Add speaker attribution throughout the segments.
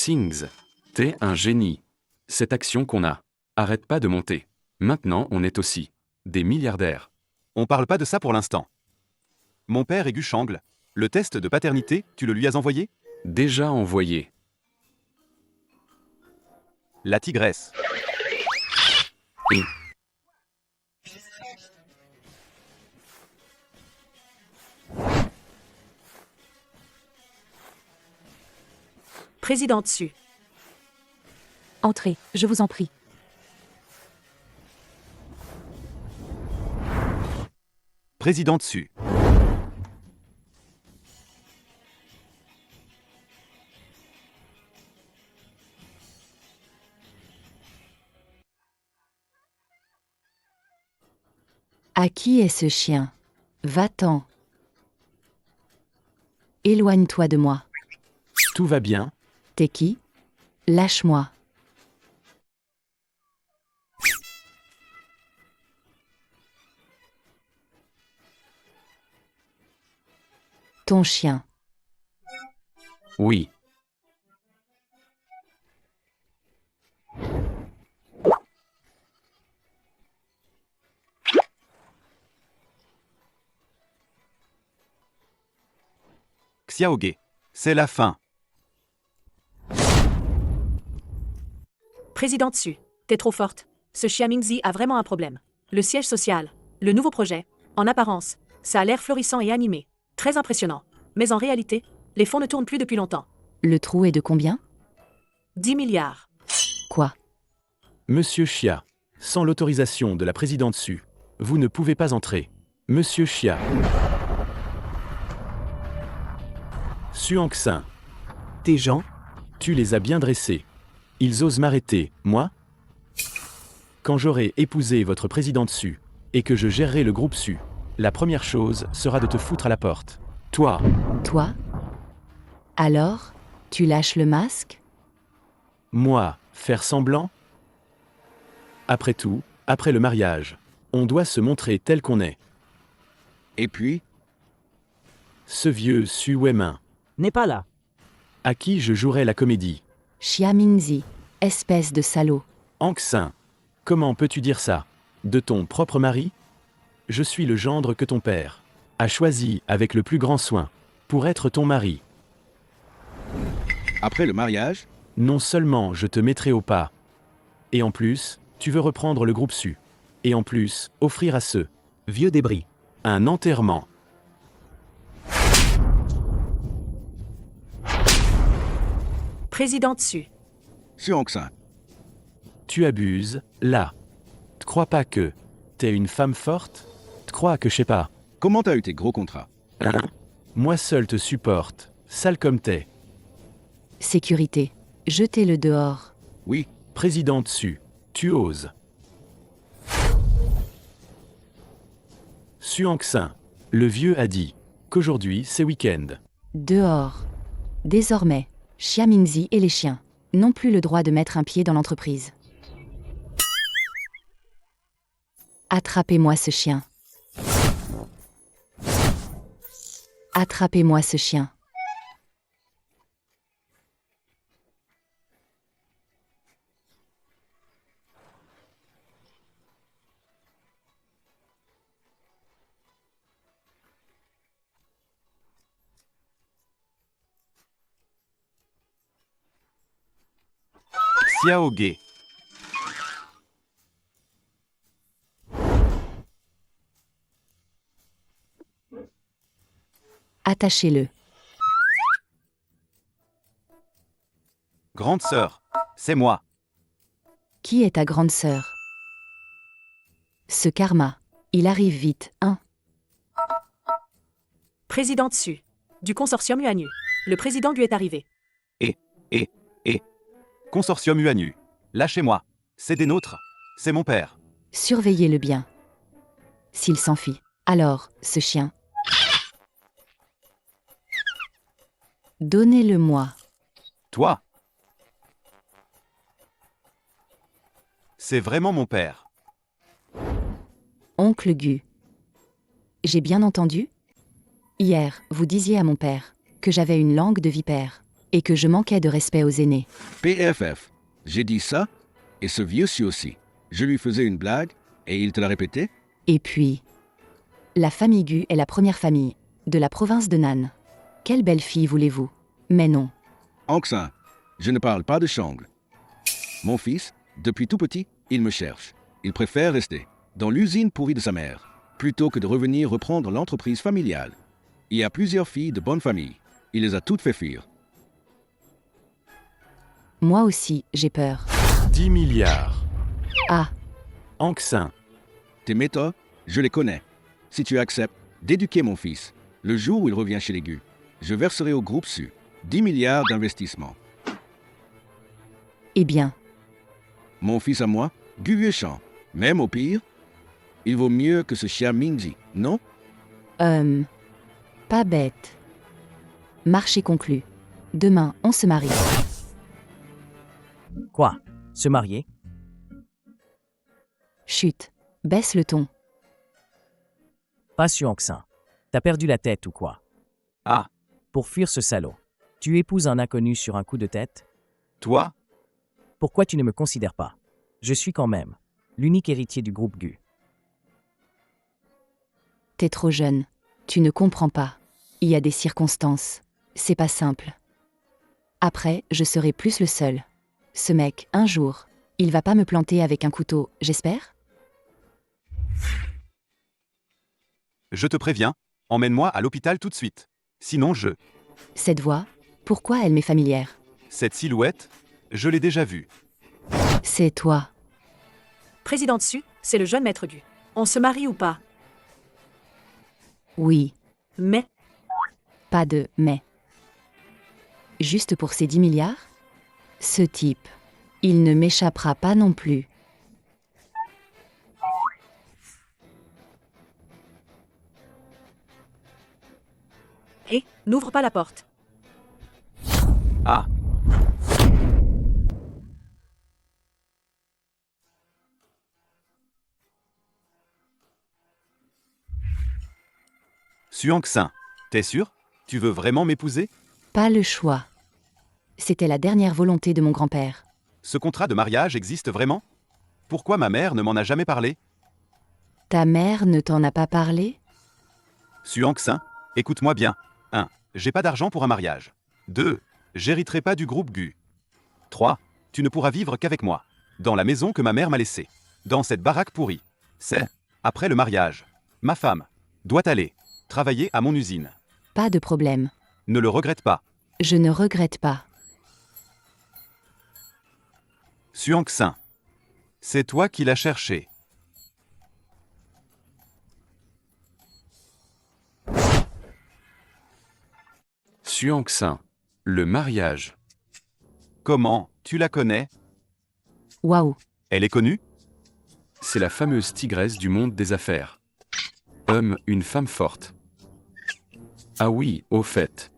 Speaker 1: Xings. T'es un génie. Cette action qu'on a. Arrête pas de monter. Maintenant on est aussi des milliardaires.
Speaker 2: On parle pas de ça pour l'instant. Mon père est Guchangle. Le test de paternité, tu le lui as envoyé?
Speaker 1: Déjà envoyé.
Speaker 2: La tigresse.
Speaker 1: Et
Speaker 3: Président dessus.
Speaker 4: Entrez, je vous en prie.
Speaker 2: Président dessus.
Speaker 4: À qui est ce chien? Va-t'en. Éloigne-toi de moi.
Speaker 1: tout va bien.
Speaker 4: T'es qui? Lâche-moi. Ton chien.
Speaker 1: Oui.
Speaker 2: Xiaoge. C'est la fin.
Speaker 3: Président dessus. T'es trop forte. Ce chien Mingzi a vraiment un problème. Le siège social. Le nouveau projet. En apparence, ça a l'air florissant et animé. Très impressionnant. Mais en réalité, les fonds ne tournent plus depuis longtemps.
Speaker 4: Le trou est de combien?
Speaker 3: 10 milliards.
Speaker 4: Quoi?
Speaker 1: Monsieur Chia, sans l'autorisation de la présidente Su, vous ne pouvez pas entrer. Monsieur Chia. Suanksin.
Speaker 5: Tes gens?
Speaker 1: Tu les as bien dressés. Ils osent m'arrêter, moi? Quand j'aurai épousé votre présidente Su, et que je gérerai le groupe Su, la première chose sera de te foutre à la porte. Toi.
Speaker 4: Toi? Alors, tu lâches le masque?
Speaker 1: Moi, faire semblant? Après tout, après le mariage, on doit se montrer tel qu'on est.
Speaker 5: Et puis?
Speaker 1: Ce vieux Su Weimin,
Speaker 5: N'est pas là.
Speaker 1: à qui je jouerai la comédie.
Speaker 4: Xia Mingzi, espèce de salaud.
Speaker 1: Anxin, comment peux-tu dire ça? De ton propre mari? Je suis le gendre que ton père a choisi avec le plus grand soin pour être ton mari.
Speaker 5: Après le mariage?
Speaker 1: Non seulement je te mettrai au pas, et en plus, tu veux reprendre le groupe Su, et en plus, offrir à ceux
Speaker 5: Vieux débris.
Speaker 1: un enterrement.
Speaker 3: Président dessus.
Speaker 5: Suanksin.
Speaker 1: Tu abuses, là. Tu crois pas que t'es une femme forte? Tu crois que je sais pas?
Speaker 5: Comment t'as eu tes gros contrats?
Speaker 1: Moi seul te supporte, sale comme t'es.
Speaker 4: Sécurité. Jetez-le dehors.
Speaker 5: Oui.
Speaker 1: Présidente Su, tu oses. Suanksin, le vieux a dit qu'aujourd'hui c'est week-end.
Speaker 4: Dehors. Désormais, Xia Mingzi et les chiens n'ont plus le droit de mettre un pied dans l'entreprise. Attrapez-moi ce chien. Attrapez-moi ce chien.
Speaker 2: Xiaoge.
Speaker 4: Attachez-le.
Speaker 2: Grande sœur. C'est moi.
Speaker 4: Qui est ta grande sœur? Ce karma. Il arrive vite, hein?
Speaker 3: Président dessus. Du consortium UANU. Le président lui est arrivé.
Speaker 2: Consortium UANU. Lâchez-moi. C'est des nôtres. C'est mon père.
Speaker 4: Surveillez-le bien. S'il s'enfuit, alors, ce chien. Donnez-le-moi.
Speaker 2: Toi. C'est vraiment mon père.
Speaker 4: Oncle Gu. J'ai bien entendu? Hier, vous disiez à mon père que j'avais une langue de vipère. Et que je manquais de respect aux aînés.
Speaker 5: PFF. J'ai dit ça, et ce vieux-ci aussi. Je lui faisais une blague, et il te l'a répété?
Speaker 4: Et puis... La famille Gu est la première famille, de la province de Nan. Quelle belle fille voulez-vous? Mais non.
Speaker 5: Anxin, je ne parle pas de Shangle. Mon fils, depuis tout petit, il me cherche. Il préfère rester dans l'usine pourrie de sa mère, plutôt que de revenir reprendre l'entreprise familiale. Il y a plusieurs filles de bonne famille. Il les a toutes fait fuir.
Speaker 4: Moi aussi, j'ai peur.
Speaker 1: 10 milliards.
Speaker 4: Ah,
Speaker 1: Anxin.
Speaker 5: Tes méthodes, je les connais. Si tu acceptes d'éduquer mon fils, le jour où il revient chez les Gu, je verserai au groupe Su 10 milliards d'investissements.
Speaker 4: eh bien,
Speaker 5: Mon fils à moi, Gu Yueshan, même au pire, il vaut mieux que ce chien Mingzi, non?
Speaker 4: pas bête. Marché conclu. Demain, on se marie.
Speaker 6: Quoi? Se marier?
Speaker 4: Chut, baisse le ton.
Speaker 6: Pas sur Anxin. T'as perdu la tête ou quoi?
Speaker 2: Ah,
Speaker 6: Pour fuir ce salaud. Tu épouses un inconnu sur un coup de tête?
Speaker 2: toi?
Speaker 6: Pourquoi tu ne me considères pas? Je suis quand même l'unique héritier du groupe Gu.
Speaker 4: T'es trop jeune. Tu ne comprends pas. Il y a des circonstances. C'est pas simple. Après, je serai plus le seul. Ce mec, un jour, il va pas me planter avec un couteau, j'espère?
Speaker 2: Je te préviens, emmène-moi à l'hôpital tout de suite. Sinon
Speaker 4: Cette voix, pourquoi elle m'est familière?
Speaker 2: Cette silhouette, je l'ai déjà vue.
Speaker 4: C'est toi.
Speaker 3: Président dessus, c'est le jeune maître Gu. On se marie ou pas?
Speaker 4: Oui,
Speaker 3: Mais,
Speaker 4: pas de mais. Juste pour ces 10 milliards? Ce type, il ne m'échappera pas non plus.
Speaker 3: hé, n'ouvre pas la porte.
Speaker 2: Ah, Suangxin, t'es sûr? Tu veux vraiment m'épouser?
Speaker 4: Pas le choix. C'était la dernière volonté de mon grand-père.
Speaker 2: Ce contrat de mariage existe vraiment? Pourquoi ma mère ne m'en a jamais parlé?
Speaker 4: Ta mère ne t'en a pas parlé?
Speaker 2: Suangxin, écoute-moi bien. 1. J'ai pas d'argent pour un mariage. 2. J'hériterai pas du groupe Gu. 3. Tu ne pourras vivre qu'avec moi. Dans la maison que ma mère m'a laissée. Dans cette baraque pourrie. C'est, après le mariage, ma femme doit aller travailler à mon usine.
Speaker 4: Pas de problème.
Speaker 2: Ne le regrette pas.
Speaker 4: Je ne regrette pas.
Speaker 2: Suangxin, c'est toi qui l'as cherché.
Speaker 1: Suangxin. Le mariage.
Speaker 2: Comment, tu la connais?
Speaker 4: Waouh,
Speaker 2: Elle est connue?
Speaker 1: C'est la fameuse tigresse du monde des affaires. Une femme forte. Ah oui, au fait.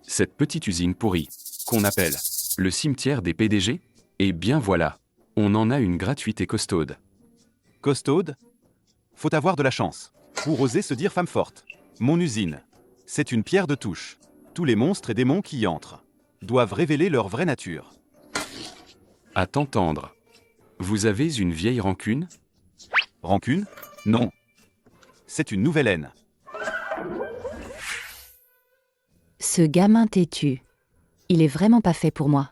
Speaker 1: Cette petite usine pourrie, qu'on appelle le cimetière des PDG, eh bien voilà, on en a une gratuite et costaude.
Speaker 2: Costaude? Faut avoir de la chance pour oser se dire femme forte. Mon usine, c'est une pierre de touche. Tous les monstres et démons qui y entrent doivent révéler leur vraie nature.
Speaker 1: À t'entendre. Vous avez une vieille rancune?
Speaker 2: Rancune? Non. C'est une nouvelle haine.
Speaker 4: ce gamin têtu. Il est vraiment pas fait pour moi.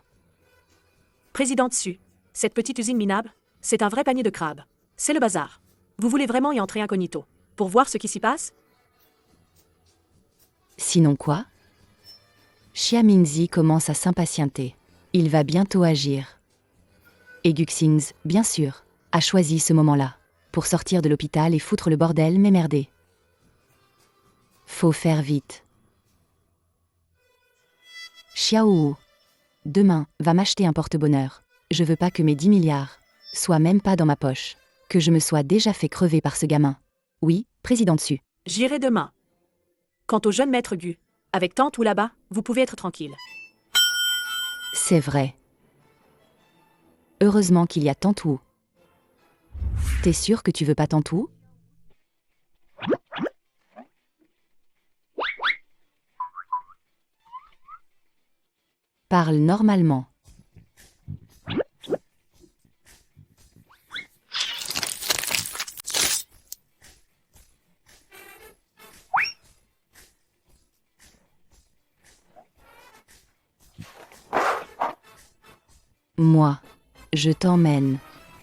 Speaker 3: Président dessus. Cette petite usine minable, c'est un vrai panier de crabes. C'est le bazar. Vous voulez vraiment y entrer incognito, pour voir ce qui s'y passe?
Speaker 4: Sinon quoi? Xia Mingzi commence à s'impatienter. Il va bientôt agir. Et Guxins, bien sûr, a choisi ce moment-là, pour sortir de l'hôpital et foutre le bordel mais merder. Faut faire vite. Xiao, demain, va m'acheter un porte-bonheur. Je veux pas que mes 10 milliards soient même pas dans ma poche. Que je me sois déjà fait crever par ce gamin. Oui, président dessus.
Speaker 3: J'irai demain. Quant au jeune maître Gu, avec tante ou là-bas, vous pouvez être tranquille.
Speaker 4: C'est vrai. Heureusement qu'il y a Tantou. T'es sûr que tu veux pas Tantou? Parle normalement. Moi, je t'emmène.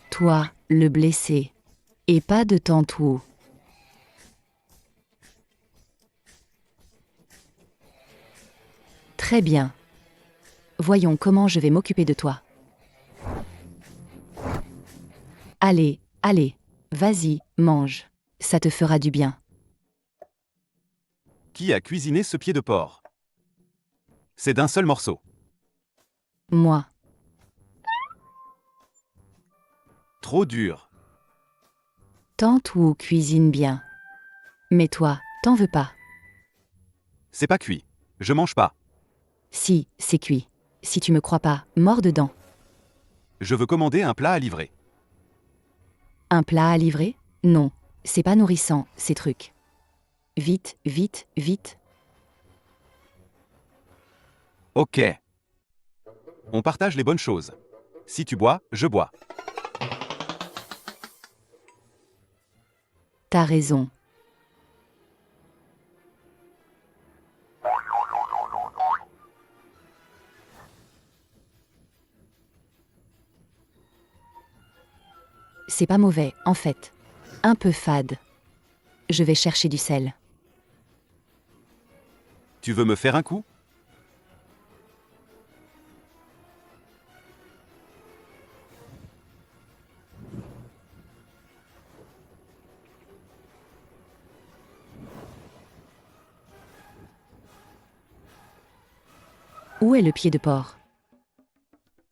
Speaker 4: Toi, le blessé. Et pas de tantou. Très bien. Voyons comment je vais m'occuper de toi. Allez, allez, vas-y, mange. Ça te fera du bien.
Speaker 2: Qui a cuisiné ce pied de porc? C'est d'un seul morceau.
Speaker 4: Moi,
Speaker 2: Trop dur.
Speaker 4: tantou cuisine bien. Mais toi, t'en veux pas.
Speaker 2: C'est pas cuit. Je mange pas.
Speaker 4: Si, c'est cuit. Si tu me crois pas, mords dedans.
Speaker 2: Je veux commander un plat à livrer.
Speaker 4: Un plat à livrer? Non, c'est pas nourrissant, ces trucs. Vite, vite, vite.
Speaker 2: Ok. On partage les bonnes choses. Si tu bois, je bois.
Speaker 4: T'as raison. C'est pas mauvais, en fait. Un peu fade. Je vais chercher du sel.
Speaker 2: Tu veux me faire un coup?
Speaker 4: Où est le pied de porc?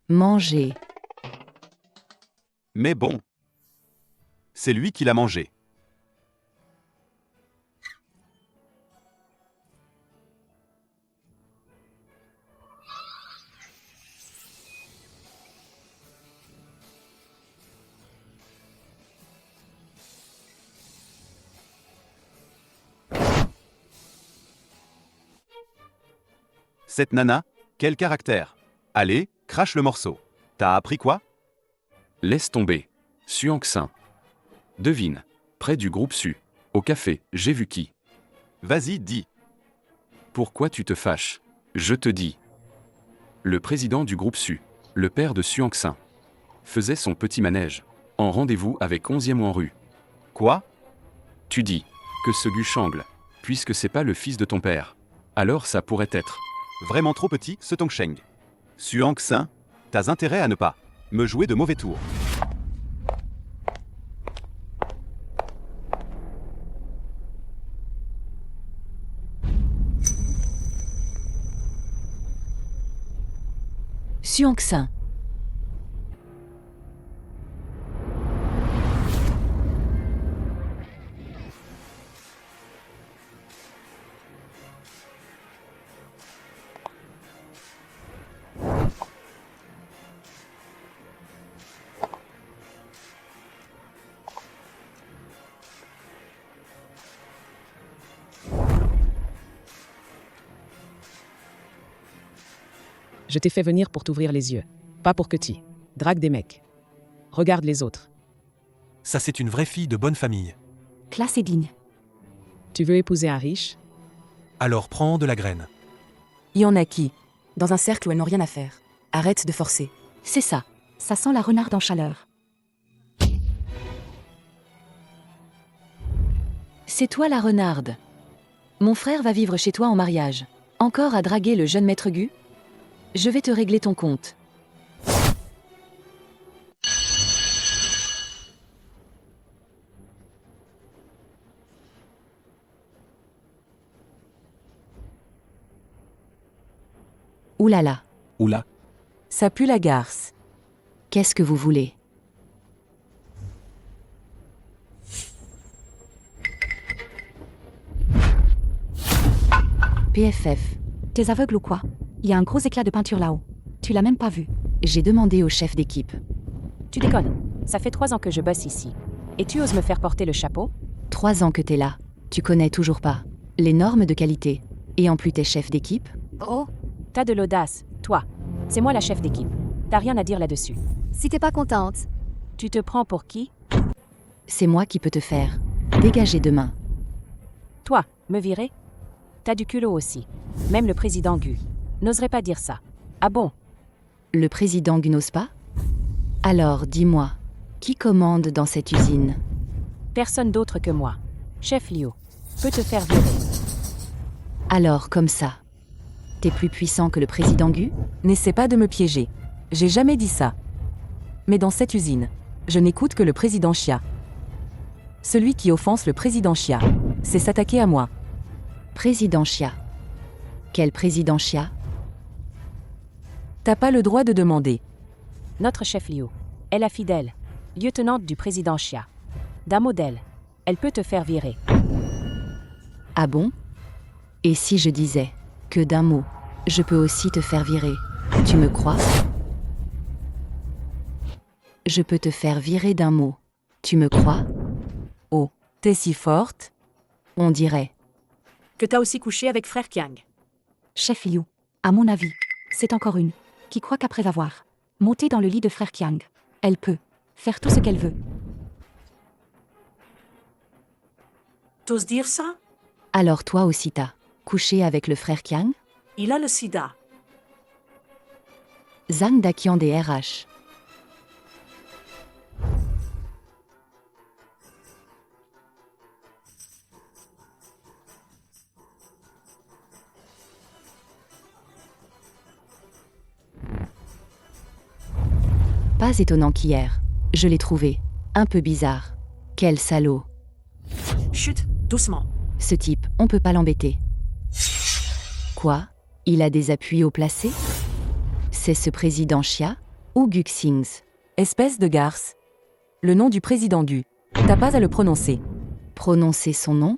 Speaker 4: Manger.
Speaker 2: Mais bon. C'est lui qui l'a mangé. Cette nana, quel caractère. Allez, crache le morceau. T'as appris quoi?
Speaker 7: Laisse tomber. Suanksin. Devine. Près du groupe Su. Au café, j'ai vu qui.
Speaker 2: Vas-y, dis.
Speaker 7: Pourquoi tu te fâches? Je te dis. Le président du groupe Su, le père de Suanksin, faisait son petit manège, en rendez-vous avec 11e en rue.
Speaker 2: Quoi?
Speaker 7: Tu dis que ce Gu Shangle, puisque c'est pas le fils de ton père. Alors ça pourrait être.
Speaker 2: Vraiment trop petit, ce Tongsheng. Suanksin, t'as intérêt à ne pas me jouer de mauvais tours.
Speaker 4: Suanksin.
Speaker 8: Je t'ai fait venir pour t'ouvrir les yeux, pas pour que tu dragues des mecs. Regarde les autres.
Speaker 9: Ça, c'est une vraie fille de bonne famille.
Speaker 10: Classe et digne.
Speaker 8: Tu veux épouser un riche?
Speaker 9: Alors prends de la graine.
Speaker 10: Y en a qui, dans un cercle où elles n'ont rien à faire, arrête de forcer.
Speaker 4: C'est ça.
Speaker 10: Ça sent la renarde en chaleur.
Speaker 4: C'est toi la renarde. Mon frère va vivre chez toi en mariage. Encore à draguer le jeune maître Gu? Je vais te régler ton compte. Ouh là là,
Speaker 9: Oula.
Speaker 10: Ça pue la garce.
Speaker 4: qu'est-ce que vous voulez? PFF,
Speaker 10: T'es aveugle ou quoi? Il y a un gros éclat de peinture là-haut. Tu l'as même pas vu.
Speaker 4: j'ai demandé au chef d'équipe.
Speaker 11: Tu déconnes. Ça fait 3 ans que je bosse ici. Et tu oses me faire porter le chapeau?
Speaker 4: 3 ans que t'es là. Tu connais toujours pas les normes de qualité. Et en plus t'es chef d'équipe?
Speaker 11: Oh, t'as de l'audace, toi. C'est moi la chef d'équipe. T'as rien à dire là-dessus.
Speaker 12: Si t'es pas contente,
Speaker 11: Tu te prends pour qui?
Speaker 4: C'est moi qui peux te faire dégager demain.
Speaker 11: Toi, me virer? T'as du culot aussi. Même le président Gu n'oserait pas dire ça. Ah bon?
Speaker 4: Le président Gu n'ose pas? Alors, dis-moi, qui commande dans cette usine?
Speaker 11: Personne d'autre que moi. Chef Liu peut te faire virer.
Speaker 4: Alors, comme ça, t'es plus puissant que le président Gu?
Speaker 10: N'essaie pas de me piéger. J'ai jamais dit ça. Mais dans cette usine, je n'écoute que le président Xia. Celui qui offense le président Xia, c'est s'attaquer à moi.
Speaker 4: Président Xia. Quel président Xia?
Speaker 10: T'as pas le droit de demander.
Speaker 11: Notre chef Liu est la fidèle lieutenante du président Xia. D'un modèle, elle peut te faire virer.
Speaker 4: Ah bon? Et si je disais que d'un mot, je peux aussi te faire virer, tu me crois? Je peux te faire virer d'un mot, tu me crois?
Speaker 10: Oh, t'es si forte?
Speaker 4: On dirait.
Speaker 3: Que t'as aussi couché avec frère Kiang.
Speaker 13: Chef Liu, à mon avis, c'est encore une qui croit qu'après avoir monté dans le lit de frère Kiang, elle peut faire tout ce qu'elle veut.
Speaker 3: T'oses dire ça?
Speaker 4: Alors toi aussi t'as couché avec le frère Kiang?
Speaker 3: Il a le sida.
Speaker 4: Zhang Daqian des RH. Pas étonnant qu'hier, je l'ai trouvé un peu bizarre. Quel salaud.
Speaker 3: Chut, doucement.
Speaker 4: Ce type, on peut pas l'embêter. Quoi? Il a des appuis haut placés? C'est ce président Xia ou Gu Xingzi?
Speaker 10: Espèce de garce. Le nom du président Gu. T'as pas à le prononcer.
Speaker 4: Prononcer son nom?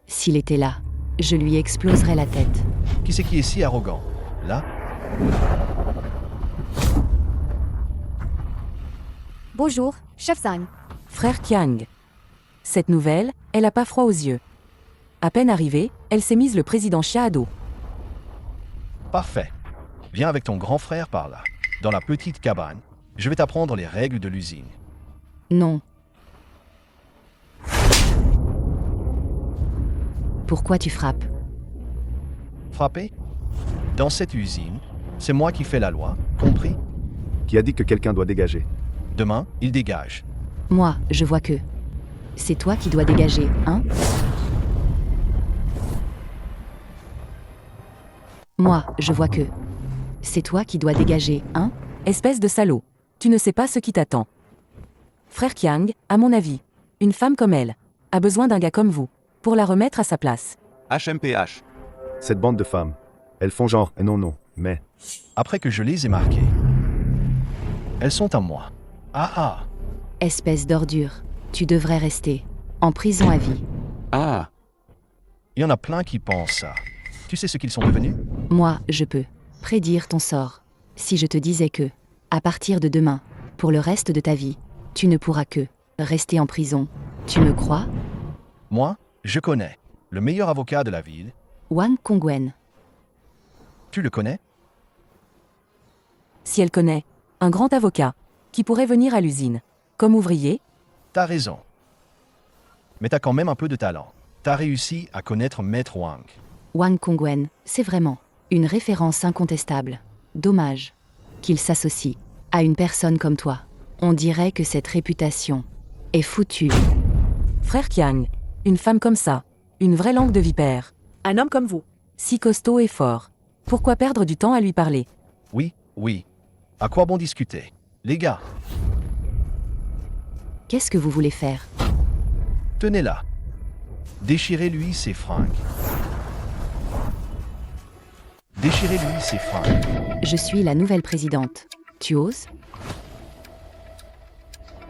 Speaker 4: S'il était là, je lui exploserais la tête.
Speaker 14: Qui c'est qui est si arrogant? Là?
Speaker 12: bonjour, chef Zhang.
Speaker 10: Frère Kiang. Cette nouvelle, elle a pas froid aux yeux. À peine arrivée, elle s'est mise le président Xia à dos.
Speaker 14: Parfait. Viens avec ton grand frère par là, dans la petite cabane. Je vais t'apprendre les règles de l'usine.
Speaker 4: Non. Pourquoi tu frappes?
Speaker 14: Frapper? Dans cette usine, c'est moi qui fais la loi, compris?
Speaker 15: Qui a dit que quelqu'un doit dégager?
Speaker 14: Demain, il dégage.
Speaker 4: Moi, je vois que... C'est toi qui dois dégager, hein? Moi, je vois que... C'est toi qui dois dégager, hein?
Speaker 10: Espèce de salaud. Tu ne sais pas ce qui t'attend. Frère Kiang, à mon avis, une femme comme elle a besoin d'un gars comme vous pour la remettre à sa place.
Speaker 2: HMPH.
Speaker 15: Cette bande de femmes, elles font genre non, mais...
Speaker 14: Après que je les ai marquées, elles sont à moi. Ah.
Speaker 4: Espèce d'ordure. Tu devrais rester en prison à vie.
Speaker 2: Ah.
Speaker 14: Il y en a plein qui pensent ça. Tu sais ce qu'ils sont devenus?
Speaker 4: Moi, je peux prédire ton sort. Si je te disais que, à partir de demain, pour le reste de ta vie, tu ne pourras que rester en prison, tu me crois?
Speaker 14: Moi, je connais le meilleur avocat de la ville.
Speaker 4: Wang Congwen.
Speaker 14: Tu le connais?
Speaker 10: Si elle connaît, un grand avocat, qui pourrait venir à l'usine, comme ouvrier?
Speaker 14: T'as raison. Mais t'as quand même un peu de talent. T'as réussi à connaître Maître Wang.
Speaker 4: Wang Congwen, c'est vraiment une référence incontestable. Dommage qu'il s'associe à une personne comme toi. On dirait que cette réputation est foutue.
Speaker 10: Frère Kiang, une femme comme ça, une vraie langue de vipère.
Speaker 3: Un homme comme vous.
Speaker 10: Si costaud et fort. Pourquoi perdre du temps à lui parler?
Speaker 14: Oui. À quoi bon discuter? Les gars,
Speaker 4: qu'est-ce que vous voulez faire?
Speaker 14: tenez-la. Déchirez-lui ses fringues. Déchirez-lui ses fringues.
Speaker 4: Je suis la nouvelle présidente. Tu oses?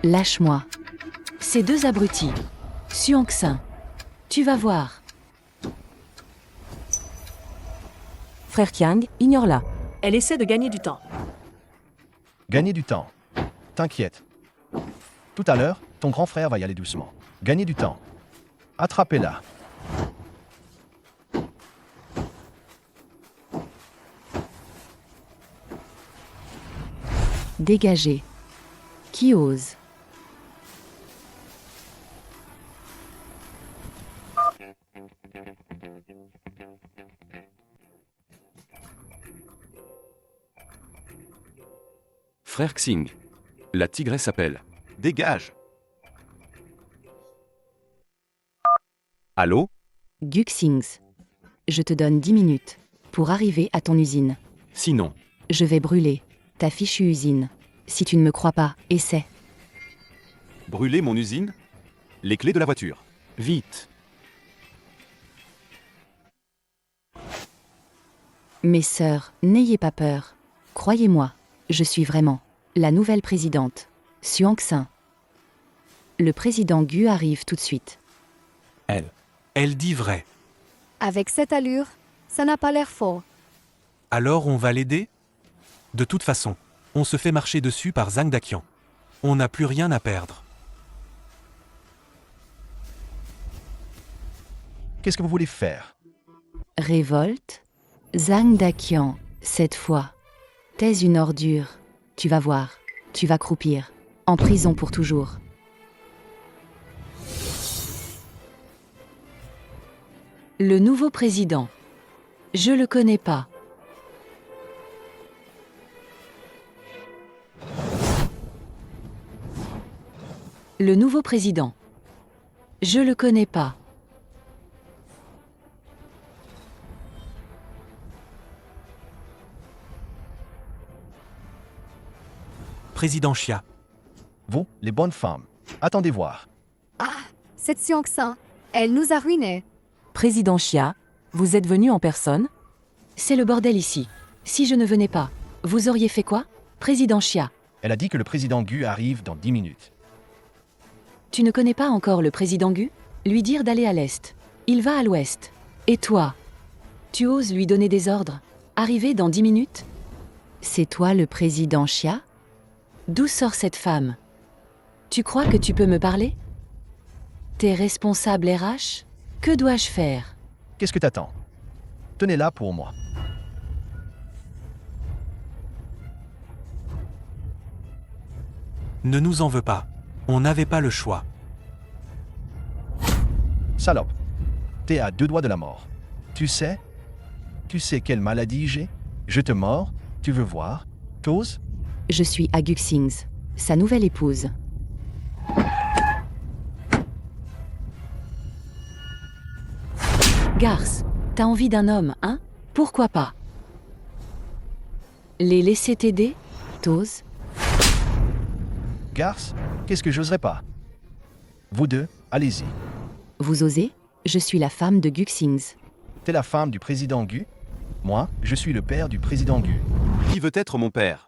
Speaker 4: Lâche-moi. Ces deux abrutis. Xuanxin. Tu vas voir.
Speaker 10: Frère Kiang, ignore-la.
Speaker 3: Elle essaie de gagner du temps.
Speaker 14: Gagner du temps. T'inquiète. Tout à l'heure, ton grand frère va y aller doucement. Gagner du temps. Attrapez-la.
Speaker 4: Dégagez. Qui ose?
Speaker 7: Frère Xing. La tigresse appelle.
Speaker 2: Dégage. Allô?
Speaker 4: Guxings. Je te donne 10 minutes pour arriver à ton usine.
Speaker 1: Sinon,
Speaker 4: Je vais brûler ta fichue usine. Si tu ne me crois pas, essaie.
Speaker 2: Brûler mon usine? Les clés de la voiture.
Speaker 1: vite.
Speaker 4: Mes sœurs, n'ayez pas peur. Croyez-moi, je suis vraiment la nouvelle présidente. Xuanxin. Le président Gu arrive tout de suite.
Speaker 9: Elle dit vrai.
Speaker 12: Avec cette allure, ça n'a pas l'air fort.
Speaker 9: Alors on va l'aider? De toute façon, on se fait marcher dessus par Zhang Daqian. On n'a plus rien à perdre.
Speaker 14: Qu'est-ce que vous voulez faire?
Speaker 4: Révolte? Zhang Daqian, cette fois. T'es une ordure. Tu vas voir. Tu vas croupir. En prison pour toujours. Le nouveau président. Je le connais pas. Le nouveau président. Je le connais pas.
Speaker 9: Président Xia.
Speaker 14: Vous, les bonnes femmes, attendez voir.
Speaker 12: Cette Xiangxin, elle nous a ruinés.
Speaker 10: Président Xia, vous êtes venu en personne?
Speaker 4: C'est le bordel ici. Si je ne venais pas, vous auriez fait quoi? Président Xia,
Speaker 14: Elle a dit que le président Gu arrive dans 10 minutes.
Speaker 4: tu ne connais pas encore le président Gu? Lui dire d'aller à l'est. Il va à l'ouest. Et toi? Tu oses lui donner des ordres? Arriver dans 10 minutes? C'est toi le président Xia? D'où sort cette femme? Tu crois que tu peux me parler? T'es responsable RH? Que dois-je faire?
Speaker 14: Qu'est-ce que t'attends? Tenez-la pour moi.
Speaker 9: Ne nous en veux pas. On n'avait pas le choix.
Speaker 14: Salope, t'es à 2 doigts de la mort. Tu sais quelle maladie j'ai? Je te mords? Tu veux voir? T'oses?
Speaker 4: Je suis à Guxings, sa nouvelle épouse. Garce, t'as envie d'un homme, hein? Pourquoi pas? Les laisser t'aider? T'oses?
Speaker 14: Garce, qu'est-ce que j'oserais pas? Vous deux, allez-y.
Speaker 4: Vous osez? Je suis la femme de Guxings.
Speaker 14: T'es la femme du président Gu? Moi, je suis le père du président Gu.
Speaker 2: Qui veut être mon père?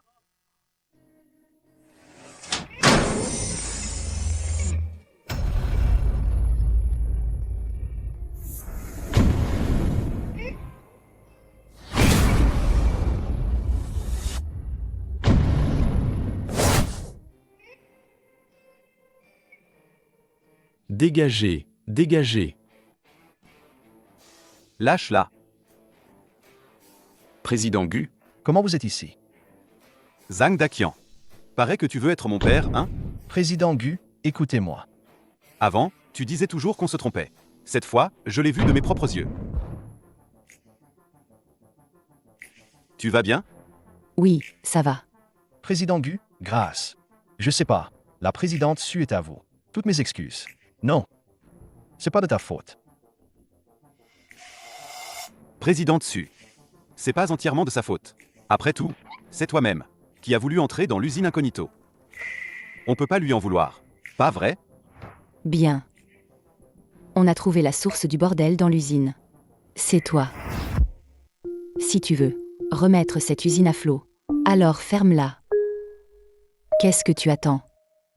Speaker 1: Dégagez, dégagez.
Speaker 2: Lâche-la.
Speaker 7: Président Gu.
Speaker 14: Comment vous êtes ici?
Speaker 2: Zhang Daqian. Paraît que tu veux être mon père, hein?
Speaker 14: Président Gu, écoutez-moi.
Speaker 2: Avant, tu disais toujours qu'on se trompait. Cette fois, je l'ai vu de mes propres yeux. Tu vas bien?
Speaker 4: Oui, ça va.
Speaker 14: Président Gu, grâce. Je sais pas. La présidente Su est à vous. Toutes mes excuses. Non. C'est pas de ta faute.
Speaker 2: Présidente Su. C'est pas entièrement de sa faute. Après tout, c'est toi-même qui as voulu entrer dans l'usine incognito. On peut pas lui en vouloir. Pas vrai?
Speaker 4: Bien. On a trouvé la source du bordel dans l'usine. C'est toi. Si tu veux remettre cette usine à flot, alors ferme-la. Qu'est-ce que tu attends?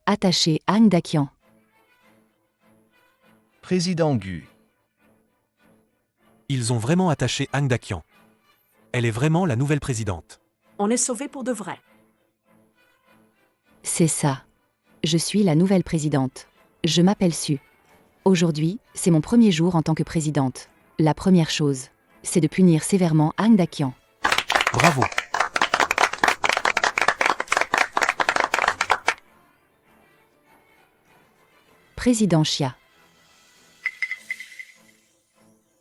Speaker 4: Attaché Zhang Daqian.
Speaker 14: Président Gu.
Speaker 9: Ils ont vraiment attaché Zhang Daqian. Elle est vraiment la nouvelle présidente.
Speaker 3: On est sauvé pour de vrai.
Speaker 4: C'est ça. Je suis la nouvelle présidente. Je m'appelle Su. Aujourd'hui, c'est mon premier jour en tant que présidente. La première chose, c'est de punir sévèrement Zhang Daqian.
Speaker 9: Bravo.
Speaker 4: Président Xia.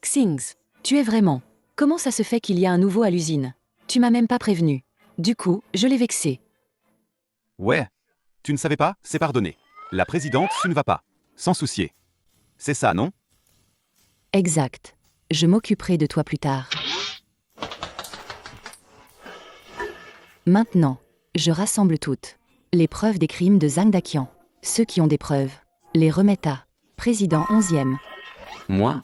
Speaker 10: Xings.
Speaker 4: Tu es vraiment. Comment ça se fait qu'il y a un nouveau à l'usine? Tu m'as même pas prévenu. Du coup, je l'ai vexé.
Speaker 2: Ouais. Tu ne savais pas, c'est pardonné. La présidente, tu ne vas pas. Sans soucier. C'est ça, non?
Speaker 4: Exact. Je m'occuperai de toi plus tard. Maintenant, je rassemble toutes. Les preuves des crimes de Zhang Daqian. Ceux qui ont des preuves. Les remettent à président 11e.
Speaker 7: Moi?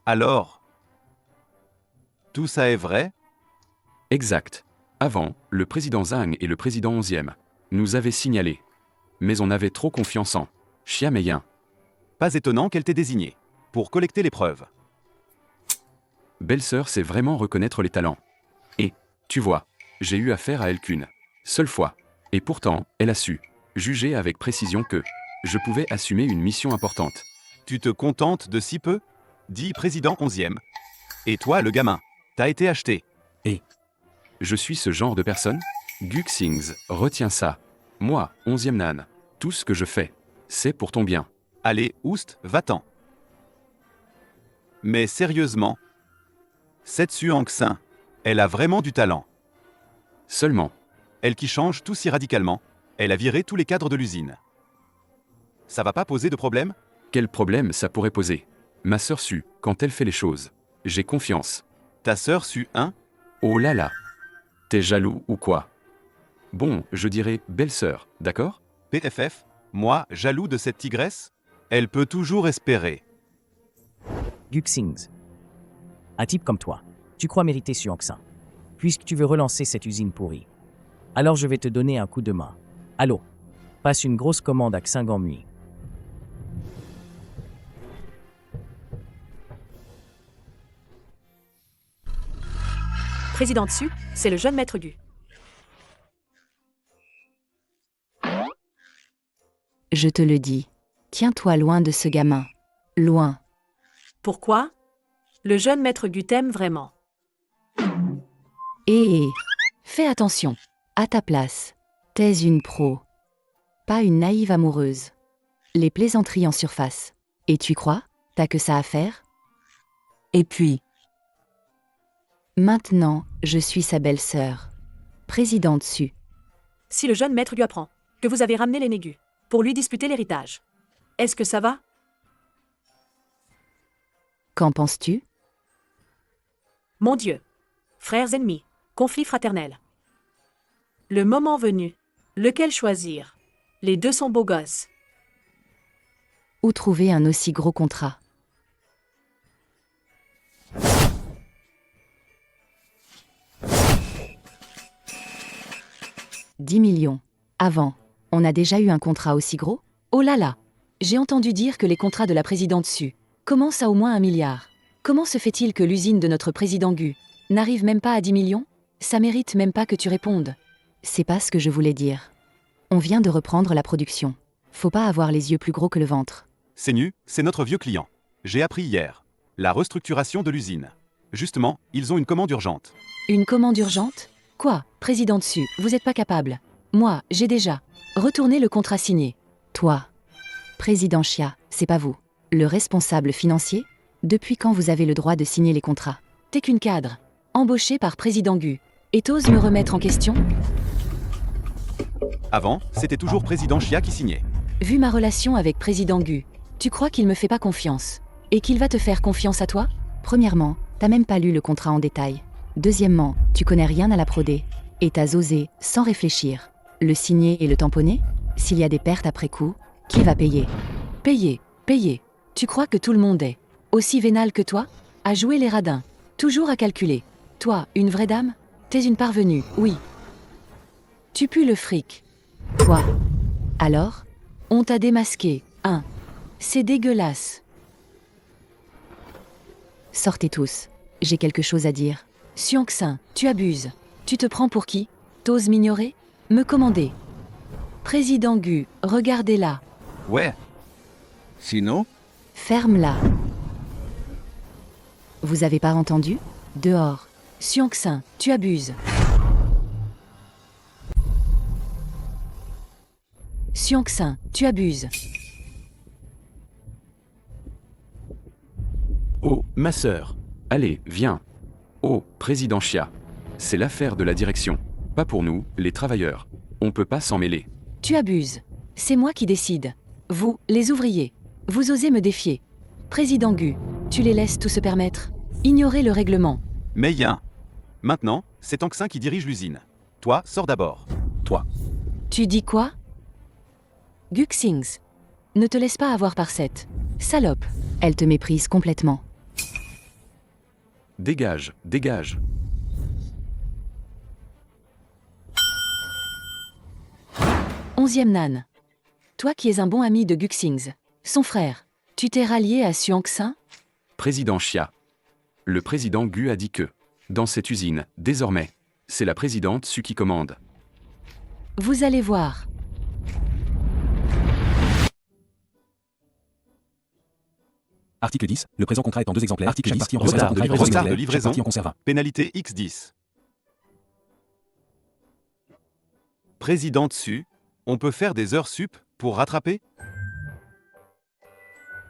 Speaker 2: Alors? Tout ça est vrai?
Speaker 7: Exact. Avant, le président Zhang et le président 11e nous avaient signalé. Mais on avait trop confiance en Xia Meiyin.
Speaker 2: Pas étonnant qu'elle t'ait désigné. Pour collecter les preuves.
Speaker 7: Belle-sœur sait vraiment reconnaître les talents. Et, tu vois, j'ai eu affaire à elle qu'une seule fois. Et pourtant, elle a su juger avec précision que je pouvais assumer une mission importante.
Speaker 2: Tu te contentes de si peu? Dit président 11e. Et toi, le gamin, t'as été acheté.
Speaker 7: Et je suis ce genre de personne? Gu Xings, retiens ça. Moi, 11e nan, tout ce que je fais, c'est pour ton bien.
Speaker 2: Allez, oust, va-t'en. Mais sérieusement, cette Xuang Xin, elle a vraiment du talent.
Speaker 7: Seulement.
Speaker 2: Elle qui change tout si radicalement, elle a viré tous les cadres de l'usine. Ça va pas poser de problème?
Speaker 7: Quel problème ça pourrait poser? Ma sœur Su, quand elle fait les choses, j'ai confiance.
Speaker 2: Ta sœur Su, hein?
Speaker 7: Oh là là. T'es jaloux ou quoi? Bon, je dirais belle-sœur, d'accord?
Speaker 2: PFF, moi, jaloux de cette tigresse? Elle peut toujours espérer.
Speaker 6: Gu Xings. Un type comme toi, tu crois mériter Xuang Xin. Puisque tu veux relancer cette usine pourrie. Alors je vais te donner un coup de main. Allô, passe une grosse commande à Xingangmui.
Speaker 3: Président Su, c'est le jeune maître Gu.
Speaker 4: Je te le dis. Tiens-toi loin de ce gamin. Loin.
Speaker 3: Pourquoi? Le jeune maître Gu t'aime vraiment.
Speaker 4: Fais attention. À ta place. T'es une pro. Pas une naïve amoureuse. Les plaisanteries en surface. Et tu crois? T'as que ça à faire?
Speaker 10: Et puis?
Speaker 4: Maintenant, je suis sa belle-sœur. Présidente Su.
Speaker 3: Si le jeune maître Gu apprend que vous avez ramené l'aîné Gu pour lui disputer l'héritage, est-ce que ça va?
Speaker 4: Qu'en penses-tu?
Speaker 3: Mon Dieu. Frères ennemis, conflit fraternel. Le moment venu, lequel choisir? Les deux sont beaux gosses.
Speaker 4: Où trouver un aussi gros contrat? « 10 millions. Avant, on a déjà eu un contrat aussi gros? Oh là là! J'ai entendu dire que les contrats de la présidente Su commencent à au moins 1 milliard. Comment se fait-il que l'usine de notre président Gu n'arrive même pas à 10 millions? Ça mérite même pas que tu répondes. C'est pas ce que je voulais dire. On vient de reprendre la production. Faut pas avoir les yeux plus gros que le ventre.
Speaker 2: Senyu, c'est notre vieux client. J'ai appris hier. La restructuration de l'usine. Justement, ils ont une commande urgente.
Speaker 4: Une commande urgente? Quoi, présidente Su, vous êtes pas capable? Moi, j'ai déjà. Retournez le contrat signé. Toi. Président Xia, c'est pas vous. Le responsable financier? Depuis quand vous avez le droit de signer les contrats? T'es qu'une cadre. Embauchée par président Gu. Et t'oses me remettre en question?
Speaker 2: Avant, c'était toujours président Xia qui signait.
Speaker 4: Vu ma relation avec président Gu, tu crois qu'il me fait pas confiance? Et qu'il va te faire confiance à toi? Premièrement, t'as même pas lu le contrat en détail. Deuxièmement, tu connais rien à la prodé. Et t'as osé, sans réfléchir, le signer et le tamponner? S'il y a des pertes après coup, qui va payer? Payer. Tu crois que tout le monde est aussi vénal que toi? À jouer les radins. Toujours à calculer. Toi, une vraie dame? T'es une parvenue, oui. Tu pues le fric. Toi. Alors? On t'a démasqué, hein? C'est dégueulasse. Sortez tous. J'ai quelque chose à dire. Xuang Xin, tu abuses. Tu te prends pour qui? T'oses m'ignorer? Me commander. Président Gu, regardez-la.
Speaker 2: Ouais.
Speaker 5: Sinon?
Speaker 4: Ferme-la. Vous avez pas entendu? Dehors. Xiangxin, tu abuses. Xiangxin, tu abuses.
Speaker 1: Oh, ma sœur.
Speaker 7: Allez, viens. Oh, président Xia. C'est l'affaire de la direction. Pas pour nous, les travailleurs. On peut pas s'en mêler.
Speaker 4: Tu abuses. C'est moi qui décide. Vous, les ouvriers. Vous osez me défier. Président Gu, tu les laisses tout se permettre? Ignorez le règlement.
Speaker 2: Mais Yin. Maintenant, c'est Tangxin qui dirige l'usine. Toi, sors d'abord. Toi.
Speaker 4: Tu dis quoi? Guxings. Ne te laisse pas avoir par cette salope. Elle te méprise complètement.
Speaker 7: Dégage, dégage.
Speaker 4: Onzième Nan. Toi qui es un bon ami de Guxings, son frère, tu t'es rallié à Xiangxin?
Speaker 7: Président Xia. Le président Gu a dit que, dans cette usine, désormais, c'est la présidente Su qui commande.
Speaker 4: Vous allez voir.
Speaker 16: Article 10. Le présent contrat est en 2 exemplaires. Article 10. Partie en
Speaker 2: Retard
Speaker 16: conserve
Speaker 2: de livraison.
Speaker 16: Partie en conserve.
Speaker 2: Pénalité X10. Président Su, on peut faire des heures sup pour rattraper?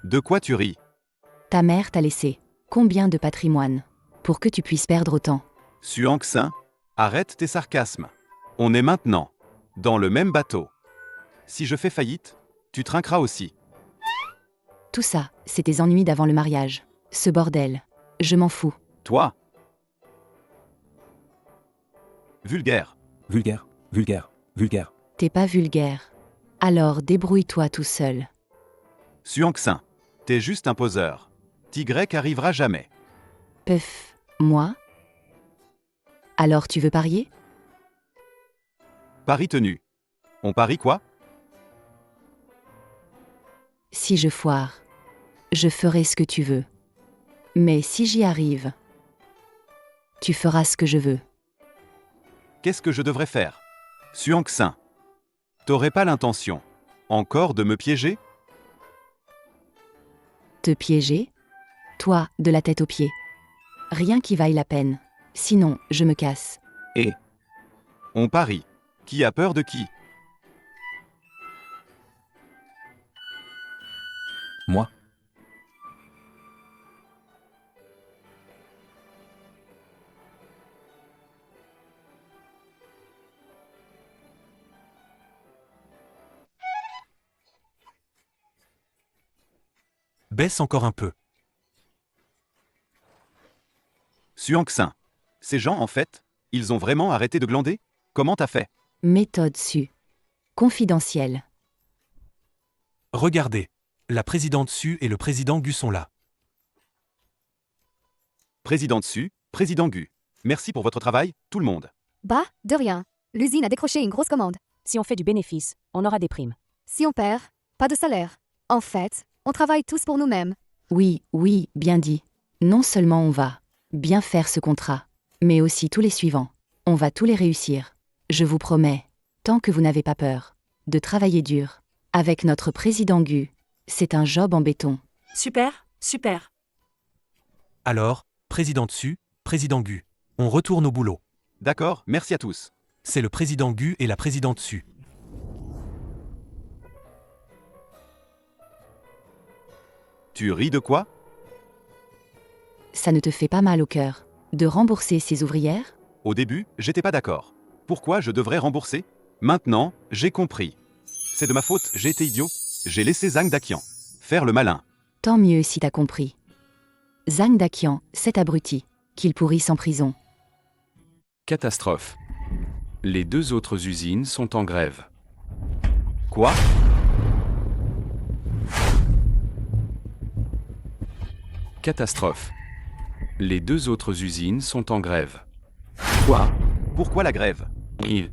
Speaker 2: De quoi tu ris?
Speaker 4: Ta mère t'a laissé. Combien de patrimoine pour que tu puisses perdre autant?
Speaker 2: Xiangxin, arrête tes sarcasmes. On est maintenant dans le même bateau. Si je fais faillite, tu trinqueras aussi.
Speaker 4: Tout ça, c'est tes ennuis d'avant le mariage. Ce bordel. Je m'en fous.
Speaker 2: Toi. Vulgaire.
Speaker 16: Vulgaire, vulgaire, vulgaire.
Speaker 4: T'es pas vulgaire. Alors débrouille-toi tout seul.
Speaker 2: Xiangxin, t'es juste un poseur. Tigrec arrivera jamais.
Speaker 4: Peuf, moi? Alors tu veux parier?
Speaker 2: Pari tenu. On parie quoi?
Speaker 4: Si je foire, je ferai ce que tu veux. Mais si j'y arrive, tu feras ce que je veux.
Speaker 2: Qu'est-ce que je devrais faire? Xiangxin, t'aurais pas l'intention encore de me piéger?
Speaker 4: Te piéger? Toi, de la tête aux pieds. Rien qui vaille la peine. Sinon, je me casse.
Speaker 2: Et on parie. Qui a peur de qui?
Speaker 16: Moi.
Speaker 9: Baisse encore un peu.
Speaker 2: Xiangxin, ces gens, en fait, ils ont vraiment arrêté de glander? Comment t'as fait?
Speaker 4: Méthode Su. Confidentielle.
Speaker 9: Regardez, la présidente Su et le président Gu sont là.
Speaker 2: Présidente Su, président Gu. Merci pour votre travail, tout le monde.
Speaker 12: Bah, de rien. L'usine a décroché une grosse commande.
Speaker 11: Si on fait du bénéfice, on aura des primes.
Speaker 12: Si on perd, pas de salaire. En fait, on travaille tous pour nous-mêmes.
Speaker 4: Oui, oui, bien dit. Non seulement on va bien faire ce contrat, mais aussi tous les suivants. On va tous les réussir. Je vous promets, tant que vous n'avez pas peur, de travailler dur. Avec notre président Gu, c'est un job en béton.
Speaker 3: Super, super.
Speaker 9: Alors, présidente Su, président Gu, on retourne au boulot.
Speaker 2: D'accord, merci à tous.
Speaker 9: C'est le président Gu et la présidente Su.
Speaker 2: Tu ris de quoi?
Speaker 4: Ça ne te fait pas mal au cœur de rembourser ces ouvrières?
Speaker 2: Au début, j'étais pas d'accord. Pourquoi je devrais rembourser? Maintenant, j'ai compris. C'est de ma faute, j'ai été idiot. J'ai laissé Zhang Daqian faire le malin.
Speaker 4: Tant mieux si t'as compris. Zhang Daqian, cet abruti, qu'il pourrisse en prison.
Speaker 7: Catastrophe. Les 2 autres usines sont en grève.
Speaker 2: Quoi?
Speaker 7: Catastrophe. Les 2 autres usines sont en grève.
Speaker 2: Quoi? Pourquoi la grève?
Speaker 7: Il...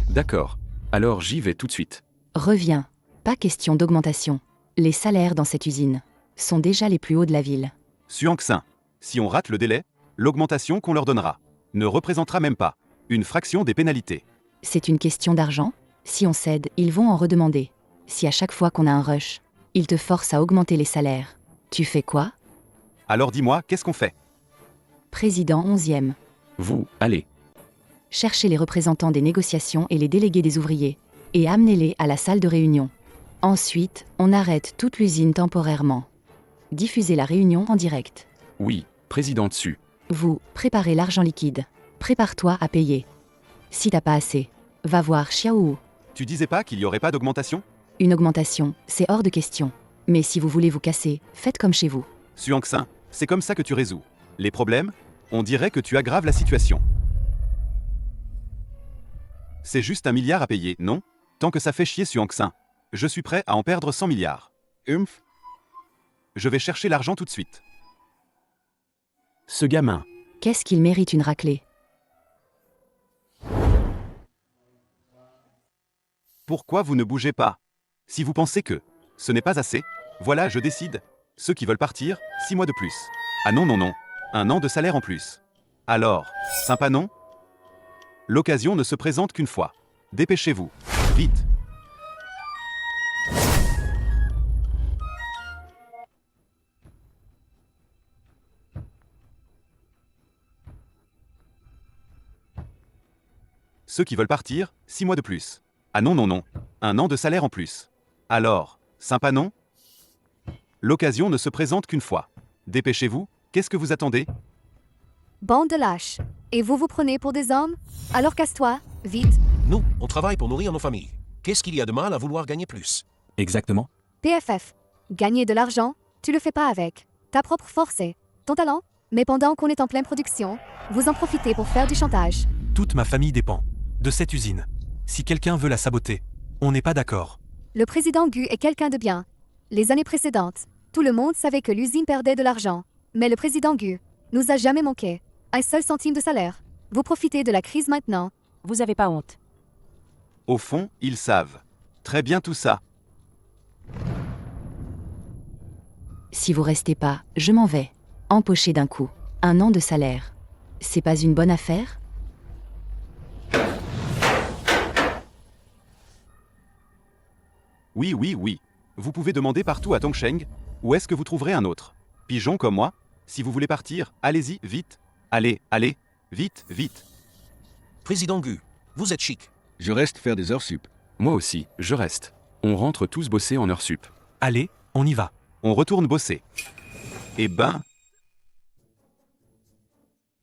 Speaker 7: D'accord. Alors j'y vais tout de suite.
Speaker 4: Reviens. Pas question d'augmentation. Les salaires dans cette usine sont déjà les plus hauts de la ville.
Speaker 2: Xiangxin, si on rate le délai, l'augmentation qu'on leur donnera ne représentera même pas une fraction des pénalités.
Speaker 4: C'est une question d'argent? Si on cède, ils vont en redemander. Si à chaque fois qu'on a un rush, il te force à augmenter les salaires, tu fais quoi?
Speaker 2: Alors dis-moi, qu'est-ce qu'on fait?
Speaker 4: Président 11e.
Speaker 7: Vous, allez.
Speaker 4: Cherchez les représentants des négociations et les délégués des ouvriers, et amenez-les à la salle de réunion. Ensuite, on arrête toute l'usine temporairement. Diffusez la réunion en direct.
Speaker 7: Oui, président dessus.
Speaker 4: Vous, préparez l'argent liquide. Prépare-toi à payer. Si t'as pas assez, va voir Xiao.
Speaker 2: Tu disais pas qu'il y aurait pas d'augmentation?
Speaker 4: Une augmentation, c'est hors de question. Mais si vous voulez vous casser, faites comme chez vous.
Speaker 2: Xuanxin, c'est comme ça que tu résous les problèmes? On dirait que tu aggraves la situation. C'est juste 1 milliard à payer, non? Tant que ça fait chier Xuanxin. Je suis prêt à en perdre 100 milliards. Je vais chercher l'argent tout de suite.
Speaker 1: Ce gamin.
Speaker 4: Qu'est-ce qu'il mérite une raclée?
Speaker 2: Pourquoi vous ne bougez pas? Si vous pensez que ce n'est pas assez, voilà, je décide. Ceux qui veulent partir, 6 mois de plus. Ah non, non, non. 1 an de salaire en plus. Alors, sympa non? L'occasion ne se présente qu'une fois. Dépêchez-vous. Vite. Ceux qui veulent partir, 6 mois de plus. Ah non, non, non. 1 an de salaire en plus. Alors, sympa non? L'occasion ne se présente qu'une fois. Dépêchez-vous, qu'est-ce que vous attendez?
Speaker 12: Bande de lâches. Et vous vous prenez pour des hommes? Alors casse-toi, vite.
Speaker 17: Nous, on travaille pour nourrir nos familles. Qu'est-ce qu'il y a de mal à vouloir gagner plus?
Speaker 16: Exactement.
Speaker 12: PFF. Gagner de l'argent, tu le fais pas avec ta propre force et ton talent. Mais pendant qu'on est en pleine production, vous en profitez pour faire du chantage.
Speaker 9: Toute ma famille dépend de cette usine. Si quelqu'un veut la saboter, on n'est pas d'accord.
Speaker 12: Le président Gu est quelqu'un de bien. Les années précédentes, tout le monde savait que l'usine perdait de l'argent. Mais le président Gu nous a jamais manqué 1 seul centime de salaire. Vous profitez de la crise maintenant.
Speaker 11: Vous avez pas honte.
Speaker 2: Au fond, ils savent très bien tout ça.
Speaker 4: Si vous restez pas, je m'en vais. Empoché d'un coup. 1 an de salaire. C'est pas une bonne affaire?
Speaker 2: Oui, oui, oui. Vous pouvez demander partout à Tongsheng, où est-ce que vous trouverez un autre pigeon comme moi? Si vous voulez partir, allez-y, vite. Allez, allez, vite, vite.
Speaker 17: Président Gu, vous êtes chic.
Speaker 5: Je reste faire des heures sup.
Speaker 7: Moi aussi, je reste. On rentre tous bosser en heure sup.
Speaker 9: Allez, on y va.
Speaker 2: On retourne bosser. Eh ben,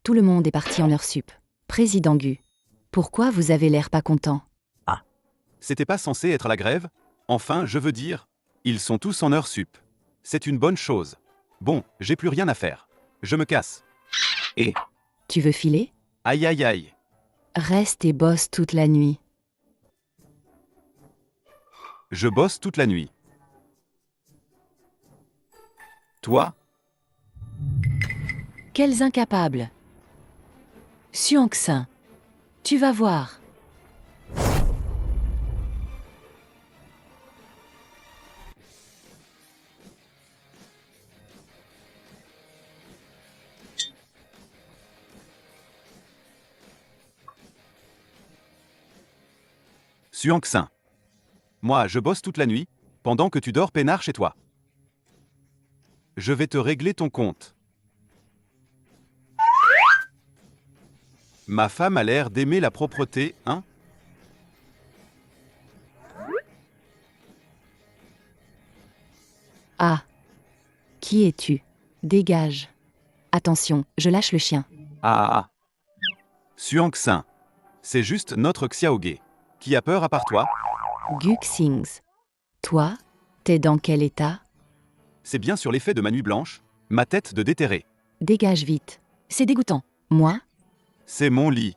Speaker 4: Tout le monde est parti en heure sup. Président Gu. Pourquoi vous avez l'air pas content?
Speaker 2: c'était pas censé être la grève? Enfin, je veux dire, ils sont tous en heure sup. C'est une bonne chose. Bon, j'ai plus rien à faire. Je me casse. Et...
Speaker 4: Tu veux filer?
Speaker 2: Aïe aïe aïe.
Speaker 4: Reste et bosse toute la nuit.
Speaker 2: Je bosse toute la nuit. Toi?
Speaker 4: Quels incapables! Xuanxin. Tu vas voir.
Speaker 2: Xuanxin. Moi, je bosse toute la nuit, pendant que tu dors peinard chez toi. Je vais te régler ton compte. Ma femme a l'air d'aimer la propreté, hein?
Speaker 4: Ah. Qui es-tu? Dégage. Attention, je lâche le chien.
Speaker 2: Ah. Xuanxin. C'est juste notre Xiaoge. Qui a peur à part toi?
Speaker 4: Guxings. Toi, t'es dans quel état?
Speaker 2: C'est bien sur l'effet de ma nuit blanche, ma tête de déterré.
Speaker 4: Dégage vite. C'est dégoûtant. Moi?
Speaker 2: C'est mon lit.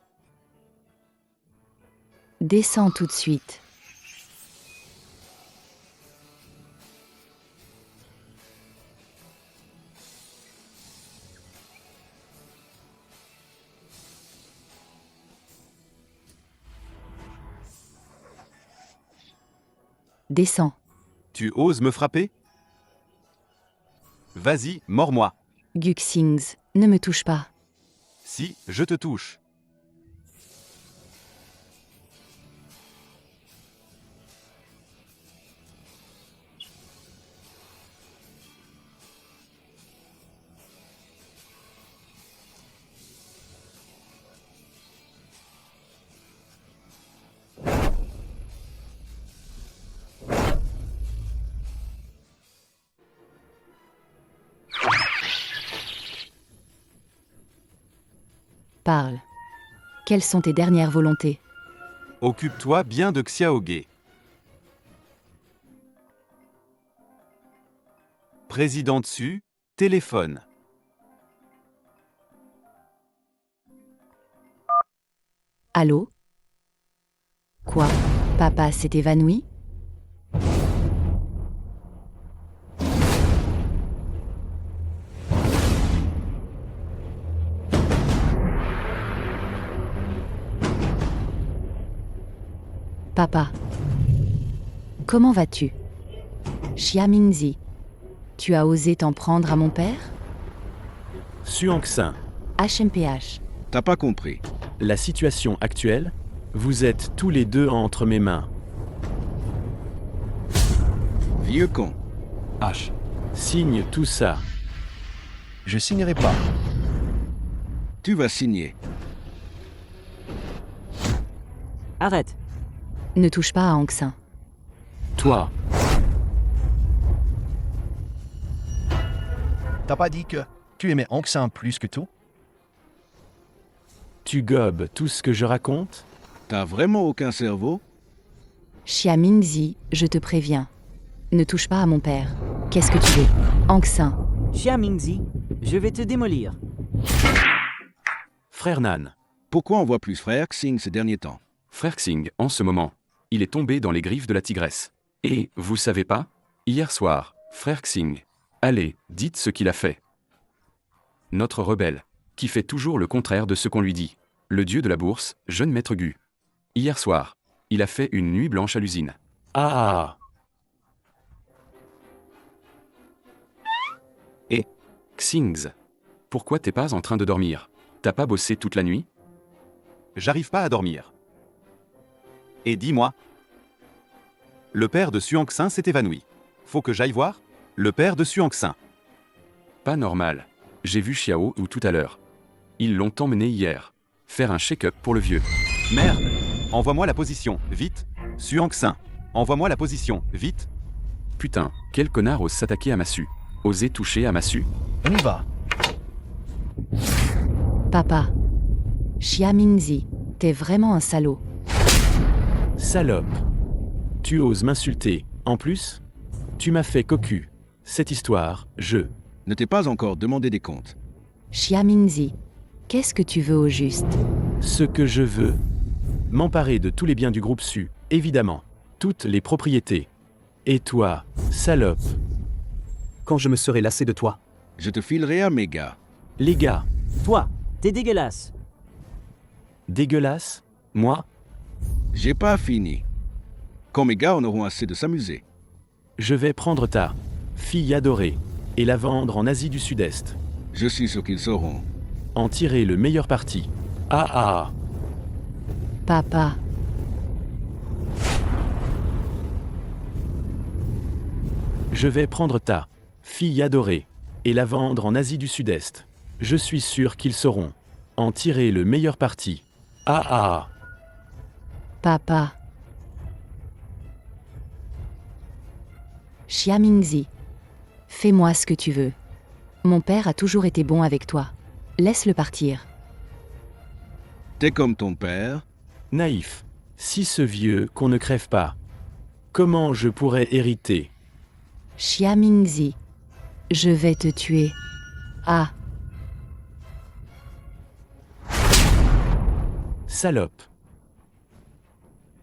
Speaker 4: Descends tout de suite. Descends.
Speaker 2: Tu oses me frapper? Vas-y, mords-moi.
Speaker 4: Guxings, ne me touche pas.
Speaker 2: Si, je te touche.
Speaker 4: Parle. Quelles sont tes dernières volontés?
Speaker 2: Occupe-toi bien de Xiaoge. Président dessus, téléphone.
Speaker 4: Allô? Quoi? Papa s'est évanoui? Papa. Comment vas-tu? Xia Mingzi. Tu as osé t'en prendre à mon père?
Speaker 1: Xuanxin,
Speaker 4: HMPH.
Speaker 5: T'as pas compris.
Speaker 1: la situation actuelle, vous êtes tous les deux entre mes mains.
Speaker 5: Vieux con.
Speaker 9: H.
Speaker 1: Signe tout ça.
Speaker 14: Je signerai pas.
Speaker 5: Tu vas signer.
Speaker 10: Arrête.
Speaker 4: Ne touche pas à Anxin.
Speaker 1: Toi,
Speaker 14: T'as pas dit que tu aimais Anxin plus que tout?
Speaker 1: tu gobes tout ce que je raconte?
Speaker 5: T'as vraiment aucun cerveau?
Speaker 4: Xia Mingzi, je te préviens. Ne touche pas à mon père. Qu'est-ce que tu veux? Anxin.
Speaker 18: Xia Mingzi, je vais te démolir.
Speaker 1: Frère Nan.
Speaker 5: Pourquoi on voit plus frère Xing ces derniers temps?
Speaker 7: Frère Xing, en ce moment, il est tombé dans les griffes de la tigresse. Et, vous savez pas? Hier soir, frère Xing. Allez, dites ce qu'il a fait. Notre rebelle, qui fait toujours le contraire de ce qu'on lui dit. Le dieu de la bourse, jeune maître Gu. Hier soir, il a fait une nuit blanche à l'usine.
Speaker 1: Ah.
Speaker 7: Et Xingz, pourquoi t'es pas en train de dormir? T'as pas bossé toute la nuit?
Speaker 2: J'arrive pas à dormir. Et dis-moi. Le père de Xuanxin s'est évanoui. Faut que j'aille voir le père de Xuanxin.
Speaker 7: Pas normal. J'ai vu Xiao ou tout à l'heure. Ils l'ont emmené hier. Faire un check-up pour le vieux.
Speaker 2: Merde. Envoie-moi la position, vite. Xuanxin. Envoie-moi la position, vite.
Speaker 7: Putain, quel connard ose s'attaquer à Massu. Oser toucher à Massu?
Speaker 14: On y va.
Speaker 4: Papa. Xia Mingzi, t'es vraiment un salaud.
Speaker 1: Salope. Tu oses m'insulter. En plus, tu m'as fait cocu. Cette histoire, je...
Speaker 5: Ne t'ai pas encore demandé des comptes.
Speaker 4: Xia Mingzi, qu'est-ce que tu veux au juste?
Speaker 1: Ce que je veux, m'emparer de tous les biens du groupe Su, évidemment. Toutes les propriétés. Et toi, salope.
Speaker 18: Quand je me serai lassé de toi.
Speaker 5: Je te filerai à mes gars.
Speaker 1: Les gars,
Speaker 18: Toi, t'es dégueulasse.
Speaker 1: dégueulasse? Moi?
Speaker 5: J'ai pas fini. Quand mes gars en auront assez de s'amuser.
Speaker 1: Je vais prendre ta fille adorée et la vendre en Asie du Sud-Est.
Speaker 5: Je suis sûr qu'ils sauront.
Speaker 1: En tirer le meilleur parti. Ah ah.
Speaker 4: Papa.
Speaker 1: Je vais prendre ta fille adorée et la vendre en Asie du Sud-Est. Je suis sûr qu'ils sauront en tirer le meilleur parti. Ah ah.
Speaker 4: Papa. Xia Mingzi. Fais-moi ce que tu veux. Mon père a toujours été bon avec toi. Laisse-le partir.
Speaker 5: T'es comme ton père.
Speaker 1: Naïf. Si ce vieux qu'on ne crève pas, comment je pourrais hériter?
Speaker 4: Xia Mingzi. Je vais te tuer. Ah.
Speaker 1: Salope.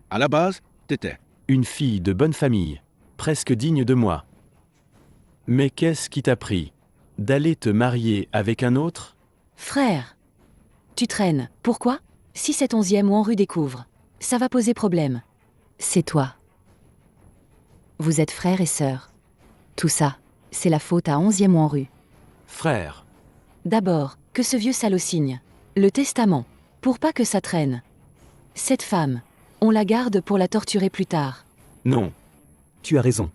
Speaker 5: À la base, t'étais.
Speaker 1: Une fille de bonne famille, presque digne de moi. Mais qu'est-ce qui t'a pris? D'aller te marier avec un autre?
Speaker 4: Frère. Tu traînes. Pourquoi? Si cet 11e ou en rue découvre, ça va poser problème. C'est toi. Vous êtes frères et sœurs. Tout ça, c'est la faute à 11e ou en rue.
Speaker 1: Frère.
Speaker 4: D'abord, que ce vieux salaud signe le testament, pour pas que ça traîne. Cette femme, on la garde pour la torturer plus tard.
Speaker 1: Non.
Speaker 18: Tu as raison.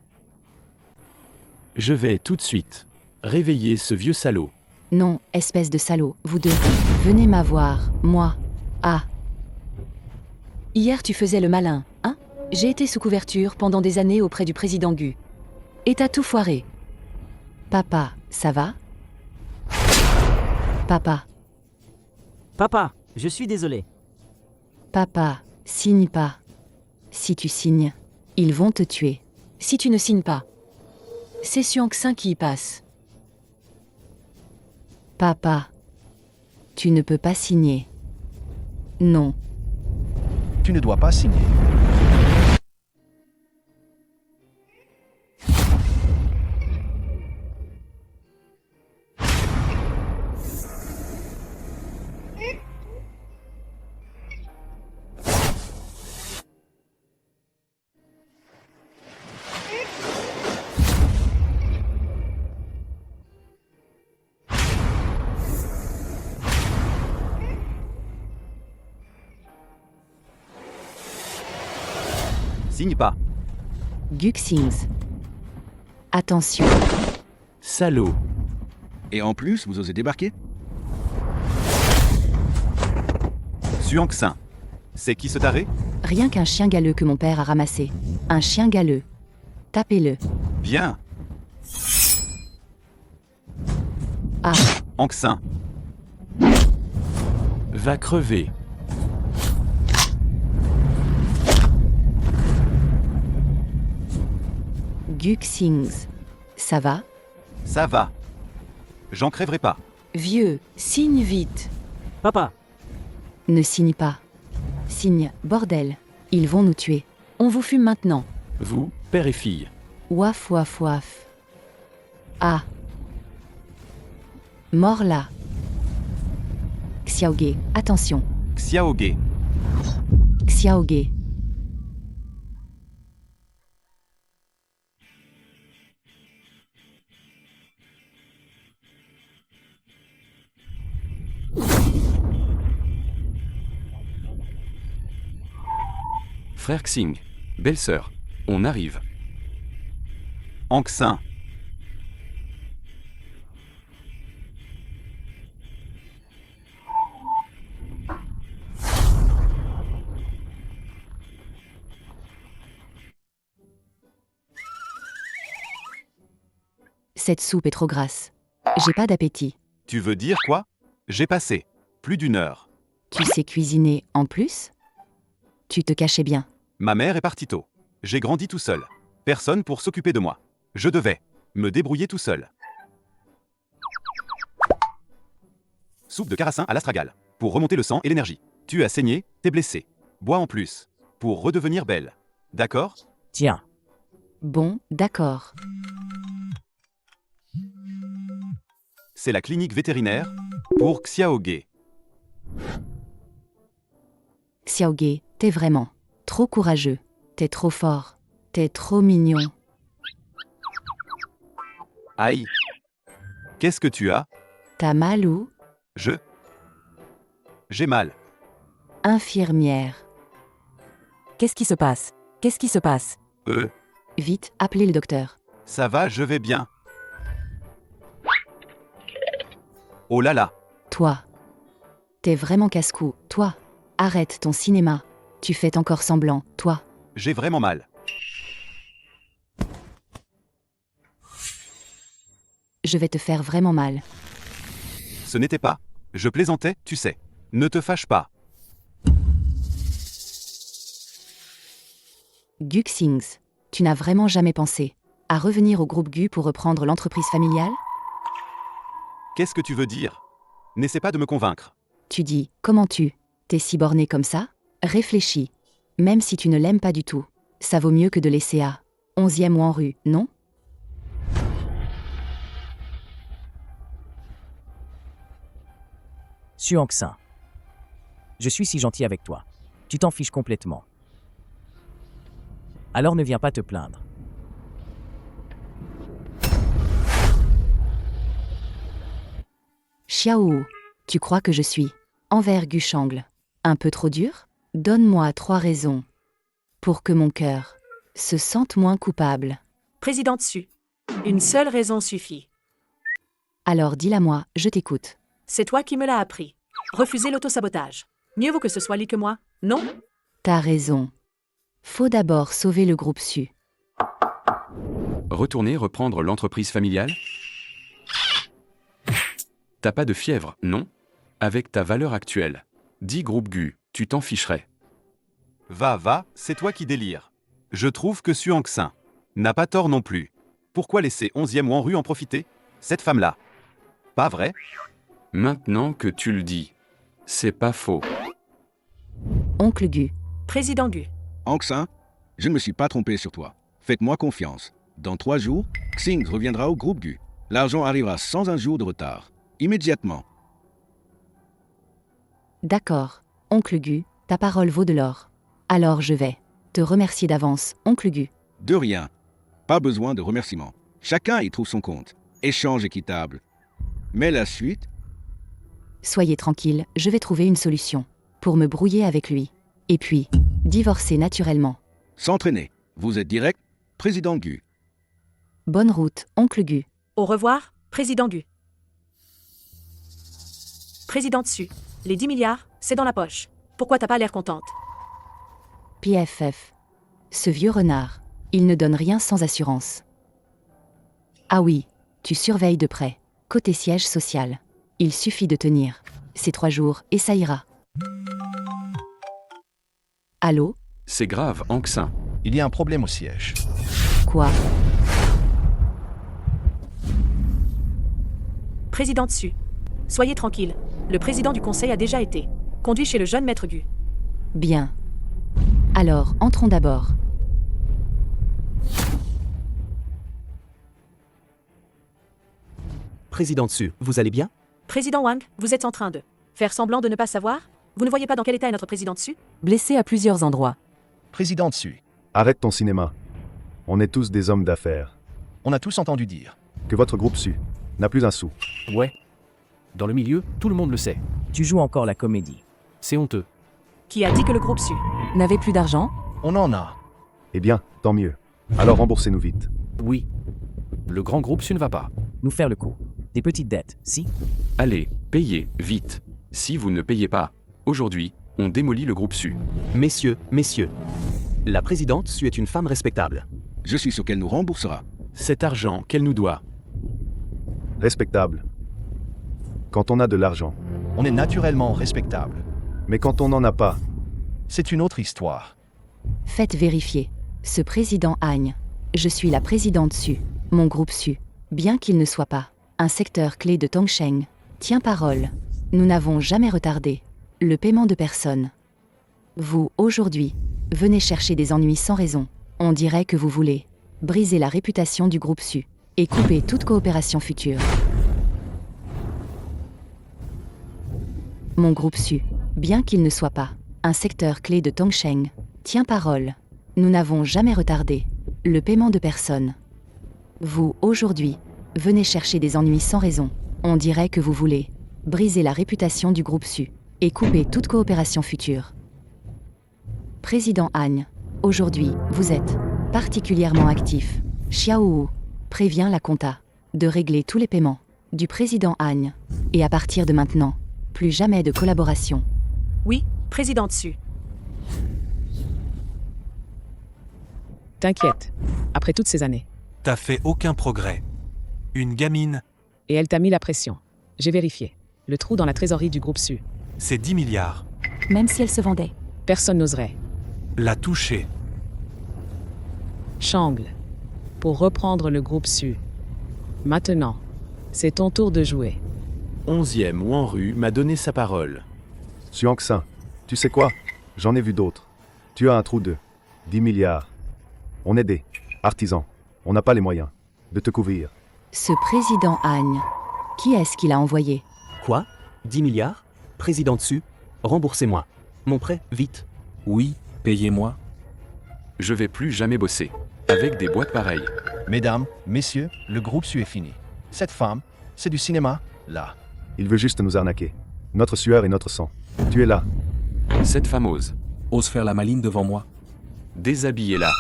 Speaker 1: Je vais tout de suite réveiller ce vieux salaud.
Speaker 4: Non, espèce de salaud, vous deux. Venez m'avoir, moi. Ah. Hier tu faisais le malin, hein? J'ai été sous couverture pendant des années auprès du président Gu. Et t'as tout foiré. Papa, ça va? Papa.
Speaker 18: Papa, Je suis désolé.
Speaker 4: Papa, signe pas. Si tu signes, ils vont te tuer. Si tu ne signes pas, c'est Xiangxin qui y passe. Papa, tu ne peux pas signer. Non.
Speaker 14: Tu ne dois pas signer.
Speaker 2: Signe pas.
Speaker 4: Guxings. Attention.
Speaker 1: Salaud.
Speaker 5: Et en plus, vous osez débarquer?
Speaker 2: Xiangxin. C'est qui ce taré?
Speaker 4: Rien qu'un chien galeux que mon père a ramassé. Un chien galeux. Tapez-le.
Speaker 2: Bien.
Speaker 4: Ah.
Speaker 2: Anxin.
Speaker 1: Va crever.
Speaker 4: Guxings. Ça va?
Speaker 2: Ça va. J'en crèverai pas.
Speaker 4: Vieux, signe vite.
Speaker 18: Papa,
Speaker 4: Ne signe pas. Signe, bordel. Ils vont nous tuer. On vous fume maintenant.
Speaker 1: Vous, père et fille.
Speaker 4: Ouaf, ouaf, ouaf. Ah. Mort là. Xiaoge, attention.
Speaker 2: Xiaoge.
Speaker 4: Xiaoge.
Speaker 7: Frère Xing. Belle-sœur. On arrive.
Speaker 2: Anxin.
Speaker 4: Cette soupe est trop grasse. J'ai pas d'appétit.
Speaker 2: Tu veux dire quoi? J'ai passé plus d'une heure.
Speaker 4: Tu sais cuisiner en plus? Tu te cachais bien.
Speaker 2: Ma mère est partie tôt. J'ai grandi tout seul. Personne pour s'occuper de moi. Je devais me débrouiller tout seul. Soupe de carassin à l'astragale. Pour remonter le sang et l'énergie. Tu as saigné, t'es blessé. Bois en plus. Pour redevenir belle. D'accord?
Speaker 6: Tiens.
Speaker 4: Bon, d'accord.
Speaker 2: C'est la clinique vétérinaire pour Xiaoge.
Speaker 4: Xiaoge, t'es vraiment trop courageux. T'es trop fort. T'es trop mignon.
Speaker 2: Aïe. Qu'est-ce que tu as?
Speaker 4: T'as mal ou?
Speaker 2: J'ai mal.
Speaker 4: Infirmière.
Speaker 10: Qu'est-ce qui se passe? Qu'est-ce qui se passe?
Speaker 4: Vite, appelez le docteur.
Speaker 2: Ça va, je vais bien. Oh là là.
Speaker 4: Toi. T'es vraiment casse-cou, toi. Arrête ton cinéma. Tu fais encore semblant, toi.
Speaker 2: J'ai vraiment mal.
Speaker 4: Je vais te faire vraiment mal.
Speaker 2: Ce n'était pas. Je plaisantais, tu sais. Ne te fâche pas.
Speaker 4: Guxings, tu n'as vraiment jamais pensé à revenir au groupe Gu pour reprendre l'entreprise familiale?
Speaker 2: Qu'est-ce que tu veux dire? N'essaie pas de me convaincre.
Speaker 4: Tu dis, comment tu? T'es si borné comme ça? Réfléchis. Même si tu ne l'aimes pas du tout, ça vaut mieux que de laisser à 11e ou en rue, non?
Speaker 6: Xiangxin. Je suis si gentil avec toi. Tu t'en fiches complètement. Alors ne viens pas te plaindre.
Speaker 4: Xiao, tu crois que je suis envers Guchangle un peu trop dur? Donne-moi 3 raisons pour que mon cœur se sente moins coupable.
Speaker 3: Président Su. Une seule raison suffit.
Speaker 4: Alors dis-la-moi, je t'écoute.
Speaker 3: C'est toi qui me l'as appris. Refuser l'autosabotage. Mieux vaut que ce soit lui que moi, non?
Speaker 4: T'as raison. Faut d'abord sauver le groupe Su.
Speaker 7: Retourner reprendre l'entreprise familiale? T'as pas de fièvre, non? Avec ta valeur actuelle. Dis groupe Gu, tu t'en ficherais.
Speaker 2: Va, c'est toi qui délires. Je trouve que Suanksin n'a pas tort non plus. Pourquoi laisser 11e Wan Rue en profiter? Cette femme-là. Pas vrai?
Speaker 7: Maintenant que tu le dis, c'est pas faux.
Speaker 4: Oncle Gu.
Speaker 3: Président Gu.
Speaker 5: Anksin, je ne me suis pas trompé sur toi. Faites-moi confiance. Dans 3 jours, Xing reviendra au groupe Gu. L'argent arrivera sans un jour de retard. Immédiatement.
Speaker 4: D'accord, oncle Gu, ta parole vaut de l'or. Alors je vais te remercier d'avance, oncle Gu.
Speaker 5: De rien. Pas besoin de remerciements. Chacun y trouve son compte. Échange équitable. Mais la suite?
Speaker 4: Soyez tranquille, je vais trouver une solution. Pour me brouiller avec lui. Et puis, divorcer naturellement.
Speaker 5: S'entraîner. Vous êtes direct, président Gu.
Speaker 4: Bonne route, oncle Gu.
Speaker 3: Au revoir, président Gu. Président Su. Les 10 milliards, c'est dans la poche. Pourquoi t'as pas l'air contente?
Speaker 4: PFF. Ce vieux renard. Il ne donne rien sans assurance. Ah oui, tu surveilles de près. Côté siège social. Il suffit de tenir. Ces 3 jours et ça ira. Allô?
Speaker 7: C'est grave, Anksin.
Speaker 14: Il y a un problème au siège.
Speaker 4: Quoi?
Speaker 3: Président Su. Soyez tranquille. Le président du conseil a déjà été conduit chez le jeune maître Gu.
Speaker 4: Bien. Alors, entrons d'abord.
Speaker 18: Président Su, vous allez bien?
Speaker 3: Président Wang, vous êtes en train de faire semblant de ne pas savoir? Vous ne voyez pas dans quel état est notre président Su?
Speaker 10: Blessé à plusieurs endroits.
Speaker 14: Président Su,
Speaker 15: Arrête ton cinéma. On est tous des hommes d'affaires.
Speaker 14: on a tous entendu dire.
Speaker 15: Que votre groupe Su n'a plus un sou.
Speaker 16: Ouais. Dans le milieu, tout le monde le sait.
Speaker 6: Tu joues encore la comédie.
Speaker 16: C'est honteux.
Speaker 3: Qui a dit que le groupe Su
Speaker 10: N'avait plus d'argent?
Speaker 14: On en a.
Speaker 15: Eh bien, tant mieux. Alors remboursez-nous vite.
Speaker 16: Oui. Le grand groupe Su ne va pas.
Speaker 6: Nous faire le coup. Des petites dettes, si?
Speaker 7: Allez, payez, vite. Si vous ne payez pas, aujourd'hui, on démolit le groupe Su.
Speaker 18: Messieurs, la présidente Su est une femme respectable.
Speaker 5: Je suis sûr qu'elle nous remboursera.
Speaker 1: Cet argent qu'elle nous doit.
Speaker 15: Respectable. Quand on a de l'argent.
Speaker 14: On est naturellement respectable.
Speaker 15: Mais quand on n'en a pas,
Speaker 14: C'est une autre histoire.
Speaker 4: Faites vérifier. Ce président Agne. Je suis la présidente Su. Mon groupe Su. Bien qu'il ne soit pas un secteur clé de Tongsheng. Tient parole. Nous n'avons jamais retardé le paiement de personne. Vous, aujourd'hui, venez chercher des ennuis sans raison. On dirait que vous voulez briser la réputation du groupe Su et couper toute coopération future. Mon groupe Su, bien qu'il ne soit pas un secteur clé de Tongsheng, tient parole. Nous n'avons jamais retardé le paiement de personne. Vous, aujourd'hui, venez chercher des ennuis sans raison. On dirait que vous voulez briser la réputation du groupe Su et couper toute coopération future. Président Agne, aujourd'hui, vous êtes particulièrement actif. Xiaowu prévient la compta de régler tous les paiements du président Agne. Et à partir de maintenant, plus jamais de collaboration.
Speaker 3: Oui, président Su.
Speaker 8: T'inquiète. Après toutes ces années.
Speaker 9: T'as fait aucun progrès. Une gamine,
Speaker 8: Et elle t'a mis la pression. J'ai vérifié. Le trou dans la trésorerie du groupe Su.
Speaker 9: c'est 10 milliards.
Speaker 13: Même si elle se vendait.
Speaker 8: Personne n'oserait.
Speaker 9: La toucher.
Speaker 8: Changle. Pour reprendre le groupe Su. Maintenant, c'est ton tour de jouer.
Speaker 1: 11e Wan Rue m'a donné sa parole.
Speaker 15: Suanksin, tu sais quoi? J'en ai vu d'autres. Tu as un trou de 10 milliards. On est des artisans. On n'a pas les moyens de te couvrir.
Speaker 4: Ce président Agne, qui est-ce qu'il a envoyé?
Speaker 18: Quoi? 10 milliards? Présidente Su, remboursez-moi. Mon prêt, vite.
Speaker 16: Oui, payez-moi.
Speaker 7: Je vais plus jamais bosser. Avec des boîtes pareilles.
Speaker 14: Mesdames, messieurs, le groupe Su est fini. Cette femme, c'est du cinéma, là.
Speaker 15: Il veut juste nous arnaquer. Notre sueur et notre sang. Tu es là.
Speaker 7: Cette femme ose.
Speaker 16: Ose faire la maline devant moi.
Speaker 7: Déshabillez-la.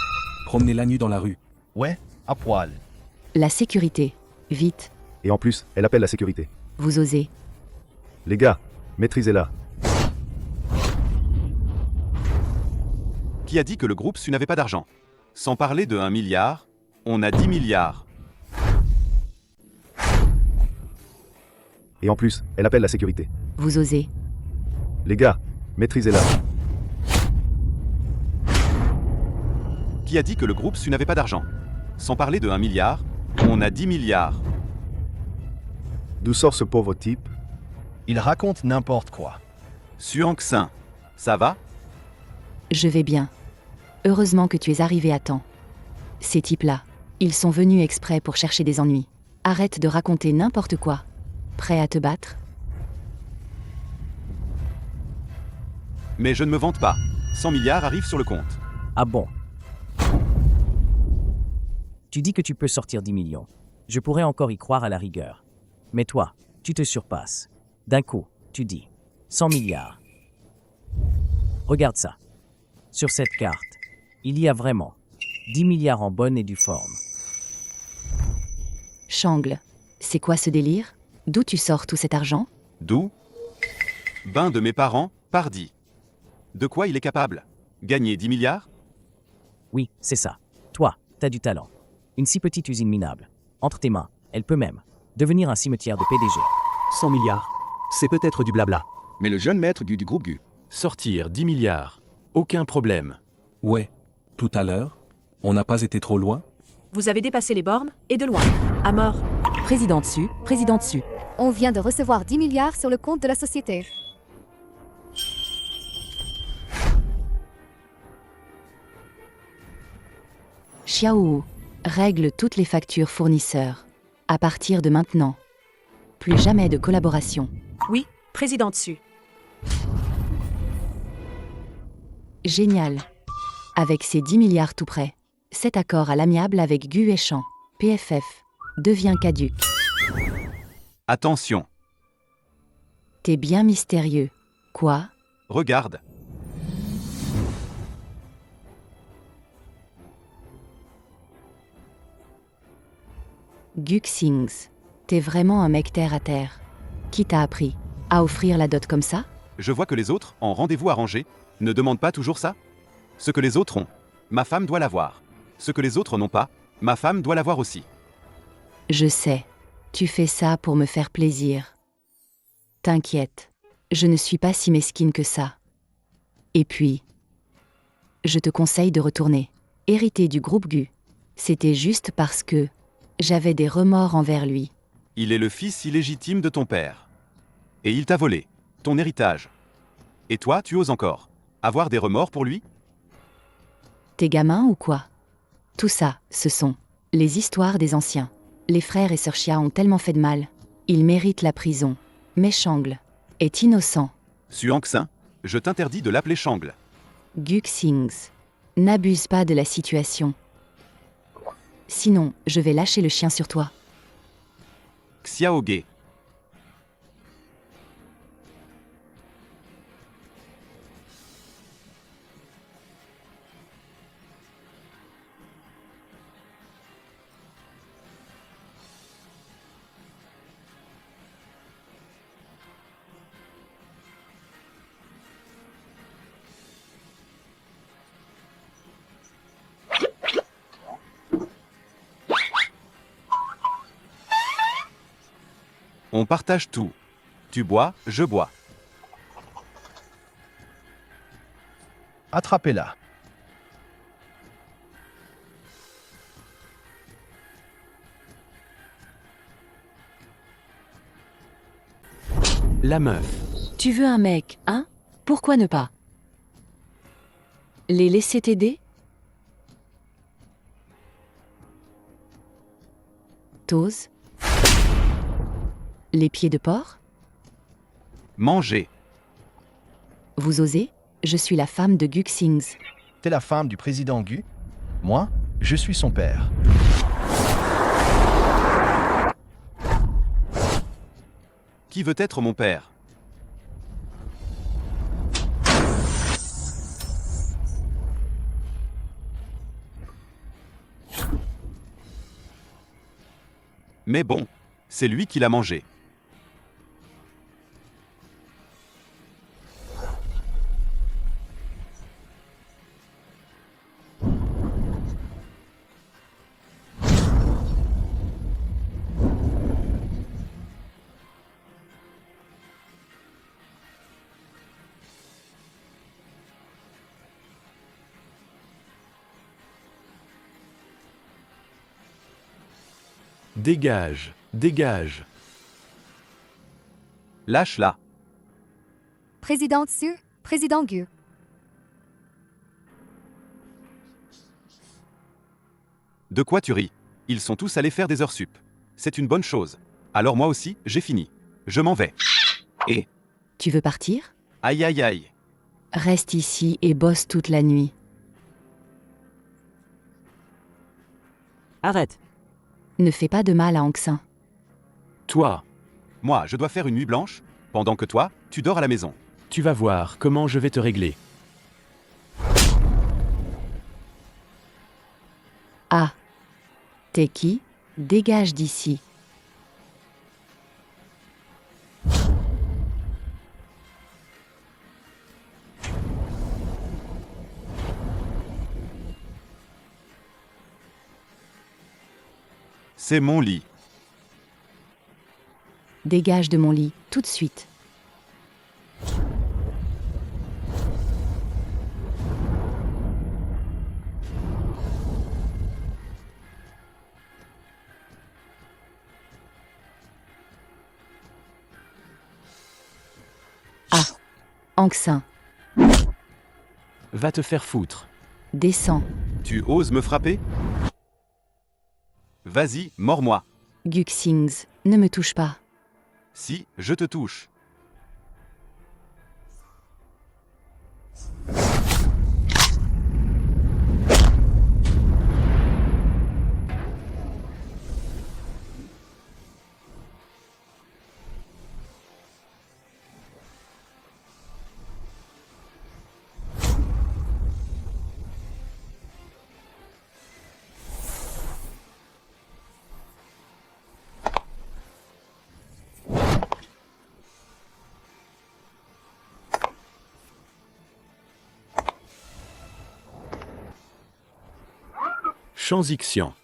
Speaker 16: Promenez-la nue dans la rue.
Speaker 14: Ouais, à poil.
Speaker 4: La sécurité. Vite,
Speaker 15: Et en plus, elle appelle la sécurité.
Speaker 4: vous osez.
Speaker 15: Les gars, maîtrisez-la.
Speaker 2: Qui a dit que le groupe Su n'avait pas d'argent? Sans parler de 1 milliard, on a 10 milliards.
Speaker 15: Et en plus, elle appelle la sécurité.
Speaker 4: Vous osez.
Speaker 15: Les gars, Maîtrisez-la.
Speaker 2: Qui a dit que le groupe Su n'avait pas d'argent? Sans parler de 1 milliard, on a 10 milliards.
Speaker 15: D'où sort ce pauvre type?
Speaker 14: Il raconte n'importe quoi.
Speaker 2: Suanksin, ça va?
Speaker 4: Je vais bien. Heureusement que tu es arrivé à temps. Ces types-là, ils sont venus exprès pour chercher des ennuis. Arrête de raconter n'importe quoi. Prêt à te battre?
Speaker 2: Mais je ne me vante pas. 100 milliards arrivent sur le compte.
Speaker 6: Ah bon? Tu dis que tu peux sortir 10 millions. Je pourrais encore y croire à la rigueur. Mais toi, tu te surpasses. D'un coup, tu dis 100 milliards. Regarde ça. Sur cette carte, il y a vraiment 10 milliards en bonne et due forme.
Speaker 4: Shangle, c'est quoi ce délire? D'où tu sors tout cet argent?
Speaker 2: D'où? Ben de mes parents, pardi. De quoi il est capable? Gagner 10 milliards?
Speaker 6: Oui, c'est ça. Toi, t'as du talent. Une si petite usine minable. Entre tes mains, elle peut même devenir un cimetière de PDG.
Speaker 18: 100 milliards. C'est peut-être du blabla.
Speaker 5: Mais le jeune maître du groupe Gu.
Speaker 1: Sortir 10 milliards. Aucun problème.
Speaker 16: Ouais. Tout à l'heure, on n'a pas été trop loin?
Speaker 3: Vous avez dépassé les bornes, et de loin. À mort.
Speaker 10: Président dessus, président dessus.
Speaker 12: On vient de recevoir 10 milliards sur le compte de la société.
Speaker 4: Xiao, règle toutes les factures fournisseurs. À partir de maintenant. Plus jamais de collaboration.
Speaker 3: Oui, président dessus.
Speaker 4: Génial. Avec ces 10 milliards tout près, cet accord à l'amiable avec Gu et Chan, PFF, devient caduc.
Speaker 2: Attention,
Speaker 4: T'es bien mystérieux. Quoi?
Speaker 2: regarde.
Speaker 4: Guxings, t'es vraiment un mec terre à terre. Qui t'a appris à offrir la dot comme ça?
Speaker 2: Je vois que les autres, en rendez-vous arrangé, ne demandent pas toujours ça. Ce que les autres ont, ma femme doit l'avoir. Ce que les autres n'ont pas, ma femme doit l'avoir aussi.
Speaker 4: Je sais. Tu fais ça pour me faire plaisir. T'inquiète. Je ne suis pas si mesquine que ça. Et puis, je te conseille de retourner. Hériter du groupe Gu. C'était juste parce que j'avais des remords envers lui.
Speaker 2: Il est le fils illégitime de ton père. Et il t'a volé, ton héritage. Et toi, tu oses encore avoir des remords pour lui?
Speaker 4: T'es gamin ou quoi? Tout ça, ce sont les histoires des anciens. Les frères et sœurs Chia ont tellement fait de mal. Ils méritent la prison. Mais Shangle est innocent.
Speaker 2: Suanksin, je t'interdis de l'appeler Shangle.
Speaker 4: Guxings, n'abuse pas de la situation. Sinon, je vais lâcher le chien sur toi.
Speaker 2: Xiaoge. On partage tout. Tu bois, je bois.
Speaker 14: Attrapez-la.
Speaker 1: La meuf.
Speaker 4: Tu veux un mec, hein? Pourquoi ne pas? Les laisser t'aider? T'oses? Les pieds de porc?
Speaker 2: Manger.
Speaker 4: Vous osez? Je suis la femme de Guxings.
Speaker 14: T'es la femme du président Gu? Moi, je suis son père.
Speaker 2: Qui veut être mon père? Mais bon, c'est lui qui l'a mangé.
Speaker 1: Dégage, dégage.
Speaker 2: Lâche-la.
Speaker 12: Président Su, président Gu.
Speaker 2: De quoi tu ris? Ils sont tous allés faire des heures sup. C'est une bonne chose. Alors moi aussi, j'ai fini. Je m'en vais. Et...
Speaker 4: Tu veux partir?
Speaker 2: Aïe aïe aïe.
Speaker 4: Reste ici et bosse toute la nuit.
Speaker 18: Arrête.
Speaker 4: Ne fais pas de mal à Anxin.
Speaker 1: Toi,
Speaker 2: Moi, je dois faire une nuit blanche, pendant que toi, tu dors à la maison.
Speaker 1: tu vas voir comment je vais te régler.
Speaker 4: Ah. T'es qui? Dégage d'ici.
Speaker 2: C'est mon lit.
Speaker 4: Dégage de mon lit, tout de suite. Ah. Anxin,
Speaker 1: Va te faire foutre.
Speaker 4: descends.
Speaker 2: Tu oses me frapper? Vas-y, mords-moi.
Speaker 4: Guxings, ne me touche pas.
Speaker 2: Si, je te touche.
Speaker 1: Transiction.